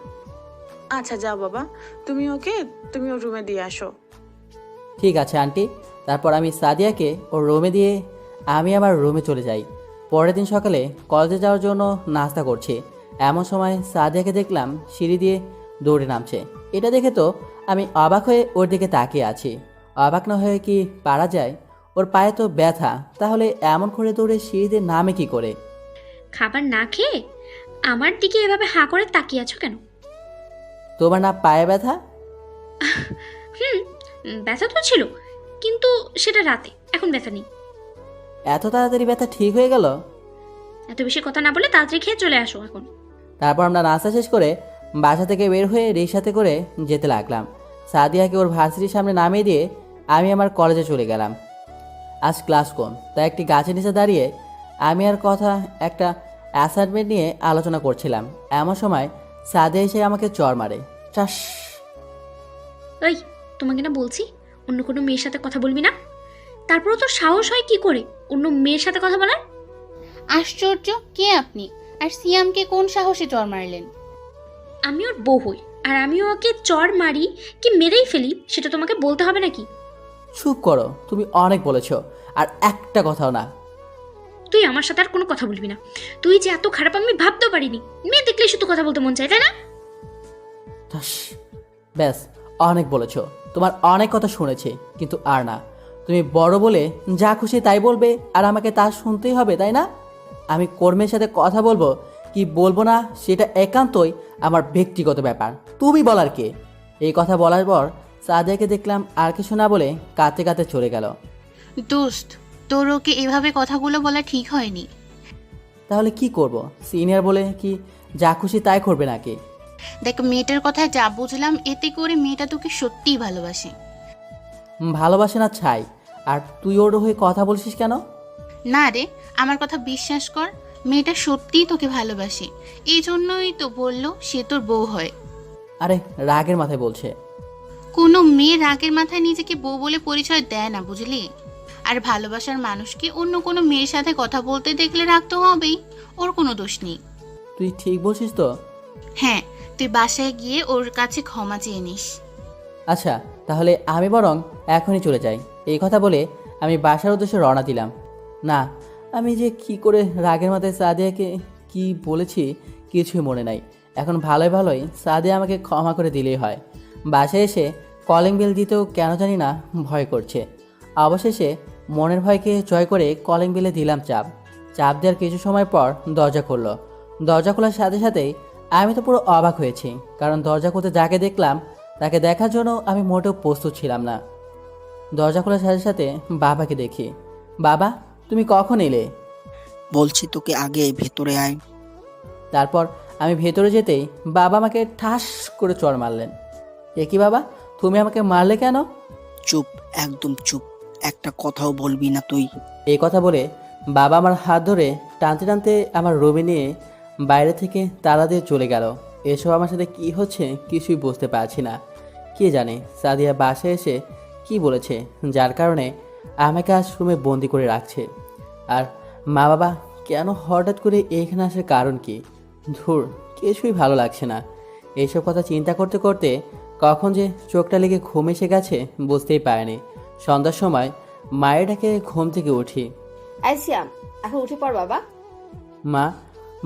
আচ্ছা যাও বাবা, তুমি ওর রুমে দিয়ে আসো। ঠিক আছে আন্টি। তারপর আমি সাদিয়াকে ওর রুমে দিয়ে আমি আমার রুমে চলে যাই। পরের দিন সকালে কলেজে যাওয়ার জন্য নাস্তা করছি, এমন সময় সাদিয়াকে দেখলাম সিঁড়ি দিয়ে দৌড়ে নামছে। এটা দেখে তো আমি অবাক হয়ে ওর দিকে তাকিয়ে আছি। অবাক না হয়ে কি পারা যায়? ওর পায়ে তো ব্যথা, তাহলে এমন করে দৌড়ে সিঁড়ি দিয়ে নামে কি করে? খাবার না খেয়ে আমার দিকে এভাবে হাঁ করে তাকিয়ে আছো কেন? তোমার না পায়ে ব্যথা? ব্যথা তো ছিল, কিন্তু সেটা রাতে, এখন ব্যথা নেই। এত তাড়াতাড়ি ব্যথা ঠিক হয়ে গেল? এত বেশি কথা না বলে তাড়াতাড়ি খেয়ে চলে আসো এখন। তারপর আমরা নাস্তা শেষ করে বাসা থেকে বের হয়ে রিক্সাতে করে যেতে লাগলাম। সাদিয়াকে ওর ভার্সিটির সামনে নামিয়ে দিয়ে আমি আমার কলেজে চলে গেলাম। আজ ক্লাস কম, তাই একটি গাছের নিচে দাঁড়িয়ে আমি আর কথা একটা অ্যাসাইনমেন্ট নিয়ে আলোচনা করছিলাম। এমন সময় সাদিয়া এসে আমাকে চড় মারে। চাস! ওই, তোমাকে না বলছি অন্য কোনো মেয়ের সাথে কথা বলবি না। তারপরও তোর সাহস হয় কি করে অন্য মেয়ের সাথে কথা বলার? আশ্চর্য, কে আপনি? আর সিয়ামকে কোন সাহসে চড় মারলেন? আমি ওর বউ হই, আর আমি ওকে চড় মারি কি মেরেই ফেলি সেটা তোমাকে বলতে হবে নাকি? চুপ করো, তুমি অনেক বলেছ, আর একটা কথাও না। তুই আমার সাথে আর কোনো কথা বলবি না। তুই যে এত খারাপ আমি ভাবতেও পারিনি। মেয়ে দেখলে শুধু কথা বলতে মন চায়, তাই না? ঠাস! ব্যাস, অনেক বলেছ, তোমার অনেক কথা শুনেছি, কিন্তু আর না। তুমি বড় বলে যা খুশি তাই বলবে, আর আমাকে তা শুনতেই হবে, তাই না? আমি কর্মের সাথে কথা বলবো কি বলবো না সেটা একান্তই আমার ব্যক্তিগত ব্যাপার, তুমি বলার কে? এই কথা বলার পর সাদিয়াকে দেখলাম আর কিছু না বলে কাঁদতে কাঁদতে চলে গেল। দোস্ত, তোর ওকে এভাবে কথাগুলো বলা ঠিক হয়নি। তাহলে কি করব? সিনিয়র বলে কি যা খুশি তাই করবে নাকি? দেখ, মেয়েটার কথা যা বুঝলাম, এতে করে মেয়েটা তোকে সত্যিই ভালোবাসে। ভালোবাসে না ছাই, আর তুই ওর হয়ে কথা বলছিস কেন? না রে, আমার কথা বিশ্বাস কর, মেয়েটা সত্যিই তোকে ভালোবাসে। এই জন্যই তো বললো সে তোর বউ হয়। আরে রাগের মাথায় বলছে। কোনো মেয়ে রাগের মাথায় নিজেকে বউ বলে পরিচয় দেয় না, বুঝলি? আর ভালোবাসার মানুষকে অন্য কোনো মেয়ের সাথে কথা বলতে দেখলে রাগ তো হবেই, ওর কোনো দোষ নেই। তুই ঠিক বলছিস তো? হ্যাঁ, তুই বাসায় গিয়ে ওর কাছে ক্ষমা চেয়ে নিস। আচ্ছা, তাহলে আমি বরং এখনই চলে যাই। এই কথা বলে আমি বাসার উদ্দেশ্যে রওনা দিলাম। না, আমি যে কি করে রাগের মাথায় সাদিয়াকে কি বলেছি কিছুই মনে নাই। এখন ভালোই ভালোই সাদিয়া আমাকে ক্ষমা করে দিলেই হয়। বাসায় এসে কলিং বেল দিতেও কেন জানি না ভয় করছে। অবশেষে মনের ভয়কে জয় করে কলিং বেলে দিলাম চাপ। চাপ দেওয়ার কিছু সময় পর দরজা খুলল। দরজা খোলার সাথে সাথেই আমি তো পুরো অবাক হয়েছি, কারণ দরজা খুলতে যাকে দেখলাম তাকে দেখার জন্য আমি মোটেও প্রস্তুত ছিলাম না। দরজা খোলার সাথে সাথে বাবাকে দেখি। বাবা, তুমি কখন এলে? বলছি তোকে আগে ভেতরে আয়। তারপর আমি ভেতরে যেতেই বাবা আমাকে ঠাস করে চড় মারলেন। এ কি বাবা, তুমি আমাকে মারলে কেন? চুপ, একদম চুপ, একটা কথাও বলবি না তুই। এই কথা বলে বাবা আমার হাত ধরে টানতে টানতে আমার রুমে নিয়ে বাইরে থেকে তালা দিয়ে চলে গেল। এসব আমার সাথে কি হচ্ছে কিছুই বুঝতে পারছি না। কে জানে সাদিয়া বাসায় এসে কি বলেছে, যার কারণে আমাকে আজ রুমে বন্দি করে রাখছে। আর মা বাবা কেন হঠাৎ করে এখানে আসার কারণ কি? ধুর, কিছুই ভালো লাগছে না। এইসব কথা চিন্তা করতে করতে কখন যে চোখটা লেগে ঘুম এসে গেছে বুঝতেই পারিনি। সন্ধ্যার সময় মায়ের ডাকে ঘুম থেকে উঠি। সিয়াম, এখন উঠে পড় বাবা। মা,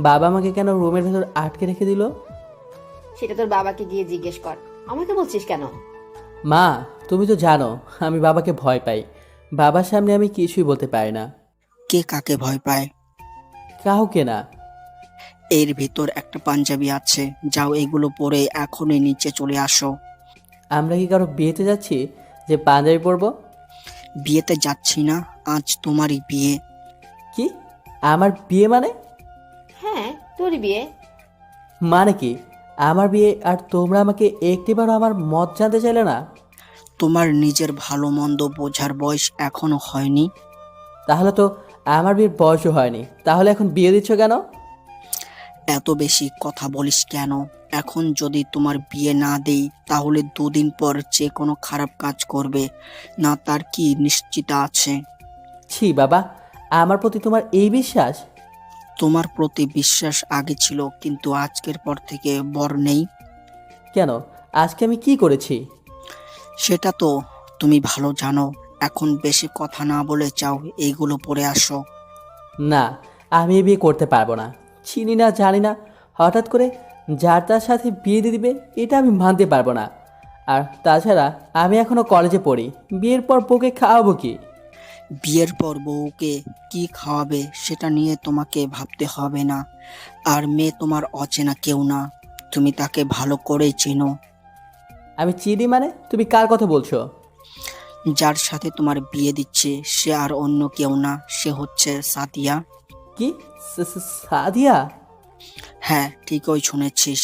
বাবা আমাকে কেন রুমের ভেতর আটকে রেখে দিল? সেটা তোর বাবাকে গিয়ে জিজ্ঞেস কর, আমাকে বলছিস কেন? মা, তুমি তো জানো আমি বাবাকে ভয় পাই। বাবার সামনে আমি কিছুই বলতে পারি না। কে কাকে ভয় পায়? কাউকে না। এর ভিতর একটা পাঞ্জাবি আছে, যাও এগুলো পরে এখনই নিচে চলে আসো। আমরা কি কারো বিয়েতে যাচ্ছি যে পাঞ্জাবি পরবো? বিয়েতে যাচ্ছি না, আজ তোমারই বিয়ে। কি? আমার বিয়ে মানে? হ্যাঁ, তোর বিয়ে। মানে কি আমার বিয়ে, আর তোমরা আমাকে একটিবারও আমার মত জানতে চাইলে না? তোমার নিজের ভালো মন্দ বোঝার বয়স এখনো হয়নি। তাহলে তো আমার বিয়ের বয়সও হয়নি, তাহলে এখন বিয়ে দিচ্ছ কেন? এত বেশি কথা বলিস কেন? এখন যদি তোমার বিয়ে না দেই তাহলে 2 দিন পর যে কোনো খারাপ কাজ করবে না, তার কি নিশ্চিত আছে? ছি বাবা, আমার প্রতি তোমার এই বিশ্বাস? তোমার প্রতি বিশ্বাস আগে ছিল, কিন্তু আজকের পর থেকে বর নেই। কেন? আজকে আমি কি করেছি? সেটা তো তুমি ভালো জানো। এখন বেশি কথা না বলে চাও এইগুলো পরে আসো। না, আমি এই বিয়ে করতে পারবো না। চিনি না জানি না, হঠাৎ করে যার তার সাথে বিয়ে দিয়ে দিবে, এটা আমি মানতে পারবো না। আর তাছাড়া আমি এখনো কলেজে পড়ি, বিয়ের পর বউকে খাওয়াবো কি? বিয়ের পর বউকে কি খাওয়াবে সেটা নিয়ে তোমাকে ভাবতে হবে না। আর মেয়ে তোমার অচেনা কেউ না, তুমি তাকে ভালো করেই চেনো। আমি চিনি মানে? তুমি কার কথা বলছো? যার সাথে তোমার বিয়ে দিচ্ছে সে আর অন্য কেউ না, সে হচ্ছে সাদিয়া। কি? সাদিয়া? হ্যাঁ, ঠিকই শুনেছিস,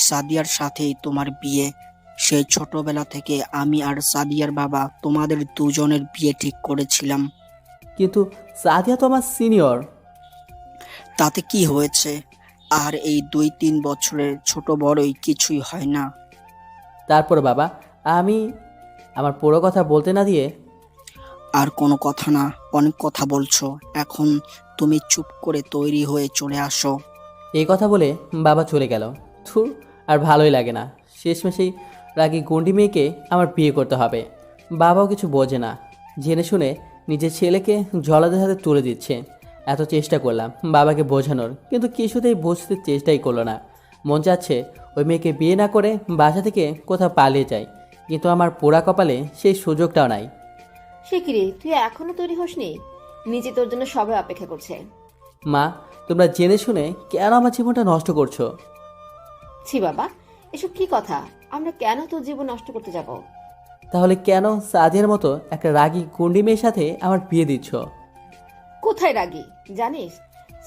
সাদিয়ার সাথেই তোমার বিয়ে। সেই ছোটবেলা থেকে আমি আর সাদিয়ার বাবা তোমাদের দুজনের বিয়ে ঠিক করেছিলাম। কিন্তু সাদিয়া তো আমার সিনিয়র। তাতে কি হয়েছে? আর এই 2-3 বছরের ছোট বড়ই কিছুই হয় না। তারপর বাবা, আমি আমার পুরো কথা বলতে না দিয়ে। আর কোনো কথা না, অনেক কথা বলছো, এখন তুমি চুপ করে তৈরি হয়ে চলে আসো। এই কথা বলে বাবা চলে গেল। থুর, আর ভালোই লাগে না। শেষমেশেই রাগী গুন্ডি মেয়েকে আমার বিয়ে করতে হবে। বাবাও কিছু বোঝে না, জেনে শুনে নিজের ছেলেকে জলাদের হাতে তুলে দিচ্ছে। এত চেষ্টা করলাম বাবাকে বোঝানোর, কিন্তু কিছুতেই বুঝতে চেষ্টাই করলো না। মন চাচ্ছে ওই মেয়েকে বিয়ে না করে বাসা থেকে কোথাও পালিয়ে যায়, কিন্তু আমার পোড়া কপালে সেই সুযোগটাও নাই। সে কি রে, তুই এখনো তৈরি হসনি? নিজে তোর জন্য সবাই অপেক্ষা করছে। মা, তোমরা জেনে শুনে কেন আমার জীবনটা নষ্ট করছো? ছি বাবা, এসব কি কথা? আমরা কেন তোর জীবন নষ্ট করতে যাব? তাহলে কেন সাদিয়ার মতো একটা রাগী গুন্ডি মেয়ের সাথে আমার বিয়ে দিচ্ছ? কোথায় রাগি জানিস?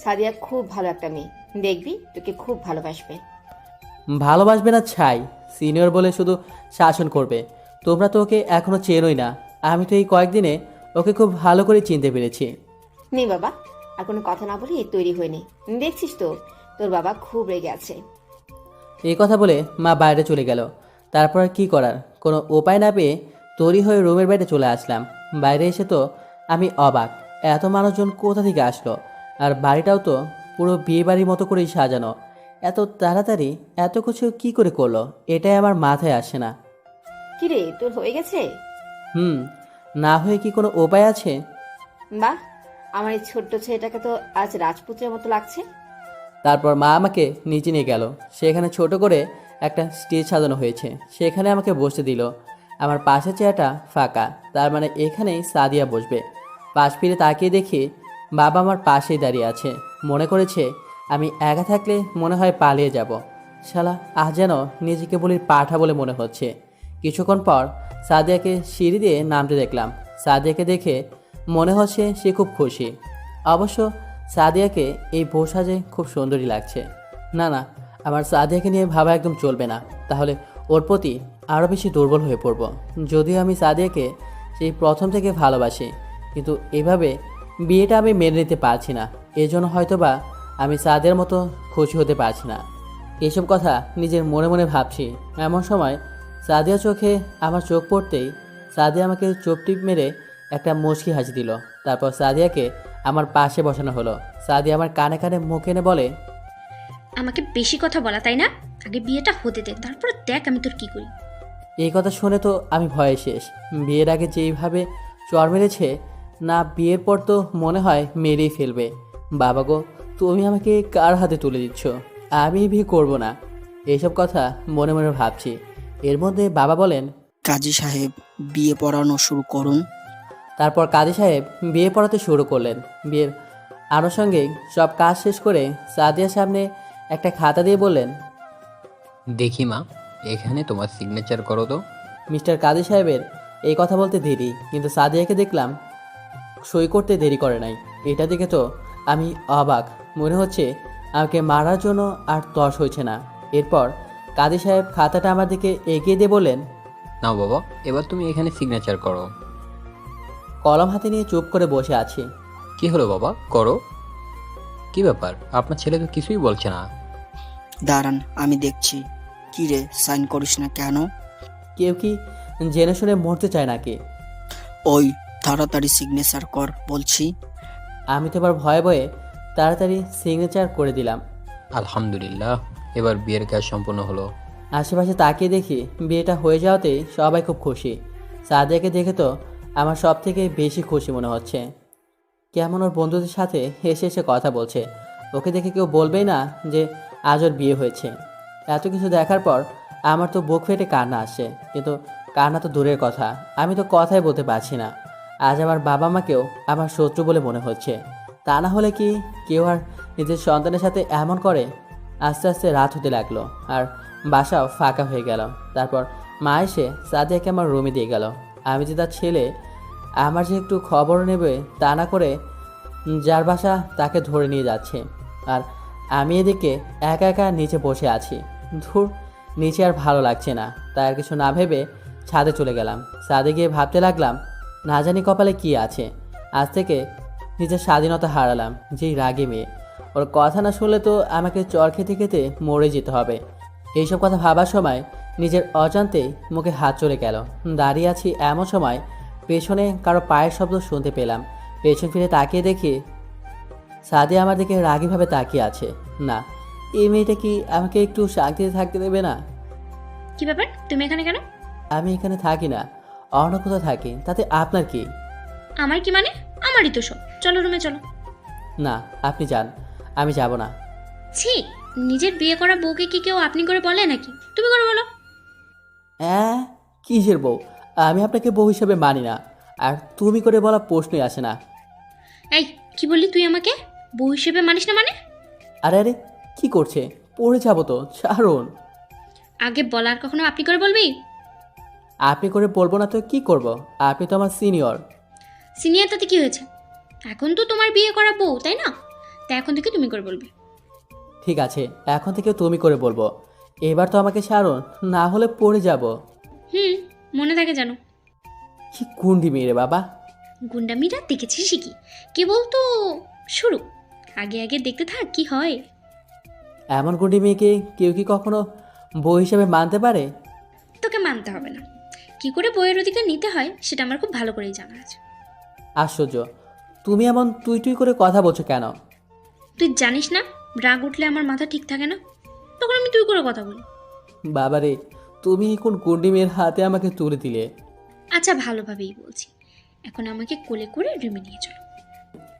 সাদিয়া খুব ভালো একটা মেয়ে, দেখবি তোকে খুব ভালোবাসবে। ভালোবাসবে না ছাই, সিনিয়র বলে শুধু শাসন করবে। তোমরা তো ওকে এখনো চেনোই না, আমি তো এই কয়েকদিনে ওকে খুব ভালো করে চিনতে পেরেছি। নে বাবা, আর কোনো কথা না বলি তৈরি হয়ে নে, দেখছিস তো তোর বাবা খুব রেগে আছে। এই কথা বলে মা বাইরে চলে গেল। তারপর আর কি করার, কোনো উপায় না পেয়ে তৈরি হয়ে রুমের বাইরে চলে আসলাম। বাইরে এসে তো আমি অবাক, এত মানুষজন কোথা থেকে আসলো? আর বাড়িটাও তো পুরো বিয়ে বাড়ির মতো করেই সাজানো। এত তাড়াতাড়ি এত কিছু কি করে করলো, এটাই আমার মাথায় আসে না। কি রে, তোর হয়ে গেছে? না হয়ে কি কোনো উপায় আছে? বাহ, আমার এই ছোট্ট ছেলেটাকে তো আজ রাজপুত্রের মতো লাগছে। তারপর মা আমাকে নিচে নিয়ে গেল। সেখানে ছোট করে একটা স্টেজ সাজানো হয়েছে, সেখানে আমাকে বসতে দিল। আমার পাশের চেয়ারটা ফাঁকা, তার মানে এখানেই সাদিয়া বসবে। পাশ ফিরে তাকিয়ে দেখি বাবা আমার পাশেই দাঁড়িয়ে আছে। মনে করেছে আমি একা থাকলে মনে হয় পালিয়ে যাব। শালা আজ যেন নিজেকে বলি পাঠা বলে মনে হচ্ছে। কিছুক্ষণ পর সাদিয়াকে সিঁড়ি দিয়ে নামতে দেখলাম। সাদিয়াকে দেখে মনে হচ্ছে সে খুব খুশি। অবশ্য সাদিয়াকে এই পোশাকে খুব সুন্দরী লাগছে। না না, আমার সাদিয়াকে নিয়ে ভাবা একদম চলবে না, তাহলে ওর প্রতি আরও বেশি দুর্বল হয়ে পড়ব। যদিও আমি সাদিয়াকে সেই প্রথম থেকে ভালোবাসি, কিন্তু এভাবে বিয়েটা আমি মেনে নিতে পারছি না। এজন্য হয়তোবা আমি সাদিয়ার মতো খুশি হতে পারছি না। এসব কথা নিজের মনে মনে ভাবছি। এমন সময় সাদিয়া চোখে আমার চোখ পড়তেই সাদিয়া আমাকে চোখ টিপ মেরে একটা মুচকি হাসি দিল। তারপর সাদিয়াকে আমার পাশে বসানো হলো। সাদিয়া আমার কানে কানে মুখ এনে বলে, আমাকে বেশি কথা বলা তাই না? আগে বিয়েটা হতে দে, তারপর দেখ আমি তোর কি করি। এই কথা শুনে তো আমি ভয়ে শেষ। বিয়ের আগে যেইভাবে চর মেরেছে, না বিয়ের পর তো মনে হয় মেরেই ফেলবে। বাবা গো, তুমি আমাকে কার হাতে তুলে দিচ্ছ? আমি বিয়ে করব না। এইসব কথা মনে মনে ভাবছি। এর মধ্যে বাবা বলেন, কাজী সাহেব, বিয়ে পড়ানো শুরু করুন। তারপর কাজী সাহেব বিয়ে পড়াতে শুরু করলেন। বিয়ের আনুষঙ্গিক সব কাজ শেষ করে সাদিয়ার সামনে একটা খাতা দিয়ে বললেন, দেখি মা, এখানে তোমার সিগনেচার করো তো। মিস্টার কাজী সাহেবের এই কথা বলতে দেরি, কিন্তু সাদিয়াকে দেখলাম সই করতে দেরি করে নাই। এটা দেখে তো আমি অবাক। মনে হচ্ছে আমাকে মারার জন্য আর তর্স হয়েছে না। এরপর কাজী সাহেব খাতাটা আমার দিকে এগিয়ে দিয়ে বললেন, নাও বাবা, এবার তুমি এখানে সিগনেচার করো। কলম হাতে নিয়ে চুপ করে বসে আছি। কি হলো বাবা, করো। কি ব্যাপার, আপনার ছেলে তো কিছুই বলছে না। দাঁড়ান, আমি দেখছি। কি রে, সাইন করিস না কেন? কেউ কি জেনে শুনে মরতে চায় নাকি? ওই তাড়াতাড়ি সিগনেচার কর বলছি। আমি তো এবার ভয়ে ভয়ে তাড়াতাড়ি সিগনেচার করে দিলাম। আলহামদুলিল্লাহ, এবার বিয়ের কাজ সম্পূর্ণ হলো। আশেপাশে তাকিয়ে দেখি বিয়েটা হয়ে যাওয়াতেই সবাই খুব খুশি। সাদিয়াকে দেখে তো আমার সব থেকে বেশি খুশি মনে হচ্ছে। কেমন ওর বন্ধুদের সাথে হেসে হেসে কথা বলছে। ওকে দেখে কেউ বলবেই না যে আজ ওর বিয়ে হয়েছে। এত কিছু দেখার পর আমার তো বুক ফেটে কান্না আসে, কিন্তু কান্না তো দূরের কথা, আমি তো কথাই বলতে পারছি না। আজ আমার বাবা মাকেও আমার শত্রু বলে মনে হচ্ছে। তা না হলে কি কেউ আর নিজের সন্তানের সাথে এমন করে? আস্তে আস্তে রাত হতে লাগলো, আর বাসাও ফাঁকা হয়ে গেল। তারপর মা এসে সাদিয়াকে আমার রুমে দিয়ে গেল। আমি যে তার ছেলে, আমার যে একটু খবর নেবে তা না করে যার বাসা তাকে ধরে নিয়ে যাচ্ছে। আর আমি এদিকে একা একা নিচে বসে আছি। ধুর, নিচে আর ভালো লাগছে না। তাই আর কিছু না ভেবে ছাদে চলে গেলাম। ছাদে গিয়ে ভাবতে লাগলাম, না জানি কপালে কি আছে। আজ থেকে নিজের স্বাধীনতা হারালাম। যেই রাগে মেয়ে, ওর কথা না শুনলে তো আমাকে চর খেতে খেতে মরে যেতে হবে। এইসব কথা ভাবার সময় নিজের অজান্তেই মুখে হাত চলে গেল। দাঁড়িয়ে আছি এমন সময় পেছনে কারো পায়ের শব্দ শুনতে পেলাম। পেছন ফিরে তাকিয়ে দেখি সাদিয়া আমার দিকে রাগীভাবে তাকিয়ে আছে। না, এই মেয়েটা কি আমাকে একটু শান্তিতে থাকতে দেবে না? কি ব্যাপার, তুমি এখানে কেন? আমি এখানে থাকি না, অন্য কোথাও থাকি, তাতে আপনার কি? আমার কি মানে? আমারই তো সব। চলো রুমে চলো। না, আপনি যান, আমি যাব না। ছি, নিজের বিয়ে করা বউকে কি কেউ আপনি করে বলে নাকি? তুমি করে বলো। হ্যাঁ, কিসের বউ? আমি আপনাকে বউ হিসেবে মানি না, আর তুমি করে বলা প্রশ্নই আসে না। এই, কি বললি তুই আমাকে? বউ হিসেবে মানিস না মানে? আরে আরে, কি করছে? পড়ে যাবো তো, ছাড়ুন। আগে বলার কখনো আপনি করে বলবি? আপনি করে বলবো না তো কি করব? আপনি তো আমার সিনিয়র। সিনিয়র তাতে কি হয়েছে? এখন তো তোমার বিয়ে করা বউ, তাই না? তা এখন থেকে তুমি করে বলবে। ঠিক আছে, এখন থেকে তুমি করে বলবো। এবার তো আমাকে ছাড়ুন, না হলে পড়ে যাব। মনে থাকে জানো। কি গুন্ডি মেয়ে রে বাবা। গুন্ডামিরা দেখেছি শিখি, কেবল তো শুরু। আগে আগে দেখতে থাক কি হয়। এমন গুন্ডি মেয়েকে কেউ কি কখনো বউ হিসেবে মানতে পারে? তোকে মানতে হবে না। কি করে বইয়ের অধিকার নিতে হয় সেটা আমার খুব ভালো করেই জানা আছে। আশ্চর্য, তুমি এমন তুই তুই করে কথা বলছো কেন? তুই জানিস না, রাগ উঠলে আমার মাথা ঠিক থাকে না, তখন আমি তুই করে কথা বলি। বাবারে, তুমি কোন গুন্ডি মেয়ের হাতে আমাকে তুলে দিলে? আচ্ছা, ভালোভাবেই বলছি। এখন আমাকে কোলে করে রুমে নিয়ে চলো।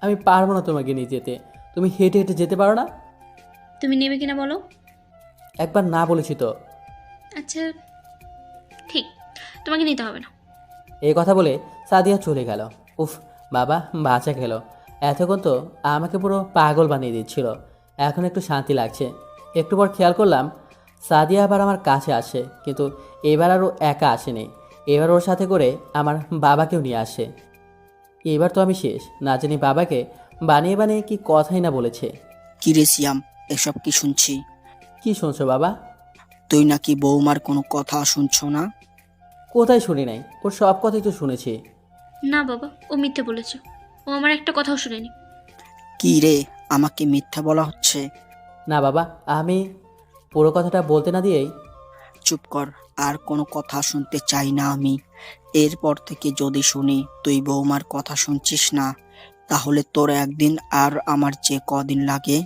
আমি পারবো না তোমাকে নিয়ে যেতে। তুমি হেঁটে হেঁটে যেতে পারো না? তুমি নেবে কিনা বলো। একবার না বলেছি তো। আচ্ছা ঠিক, তোমাকে নিতে হবে না। এই কথা বলে সাদিয়া চলে গেল। উফ, বাবা বাঁচা গেল। এতক্ষণ তো আমাকে পুরো পাগল বানিয়ে দিচ্ছিল। এখন একটু শান্তি লাগছে। একটু পর খেয়াল করলাম সাদিয়া আবার আমার কাছে আসে, কিন্তু এবার আর ও একা আসেনি। এবার ওর সাথে করে আমার বাবাকেও নিয়ে আসে। এবার তো আমি শেষ। না জানি বাবাকে বানিয়ে বানিয়ে কি কথাই না বলেছে। কি রে সিয়াম, এসব কি শুনছি? কি শুনছো বাবা? তুই নাকি বৌমার কোনো কথা শুনছো না? কোথায় শুনি নাই? ওর সব কথাই তো শুনেছি। না বাবা, ও মিথ্যে বলেছে। ও আমার একটা কথাও শুনেনি। কি রে, আমাকে মিথ্যা বলা হচ্ছে? না বাবা, আমি পুরো কথাটা বলতে না দিয়েই চুপ কর, আর কোনো কথা শুনতে চাই না আমি। এরপর থেকে যদি শুনি তুই বৌমার কথা শুনছিস না, তাহলে তোর একদিন আর আমার যে কদিন লাগে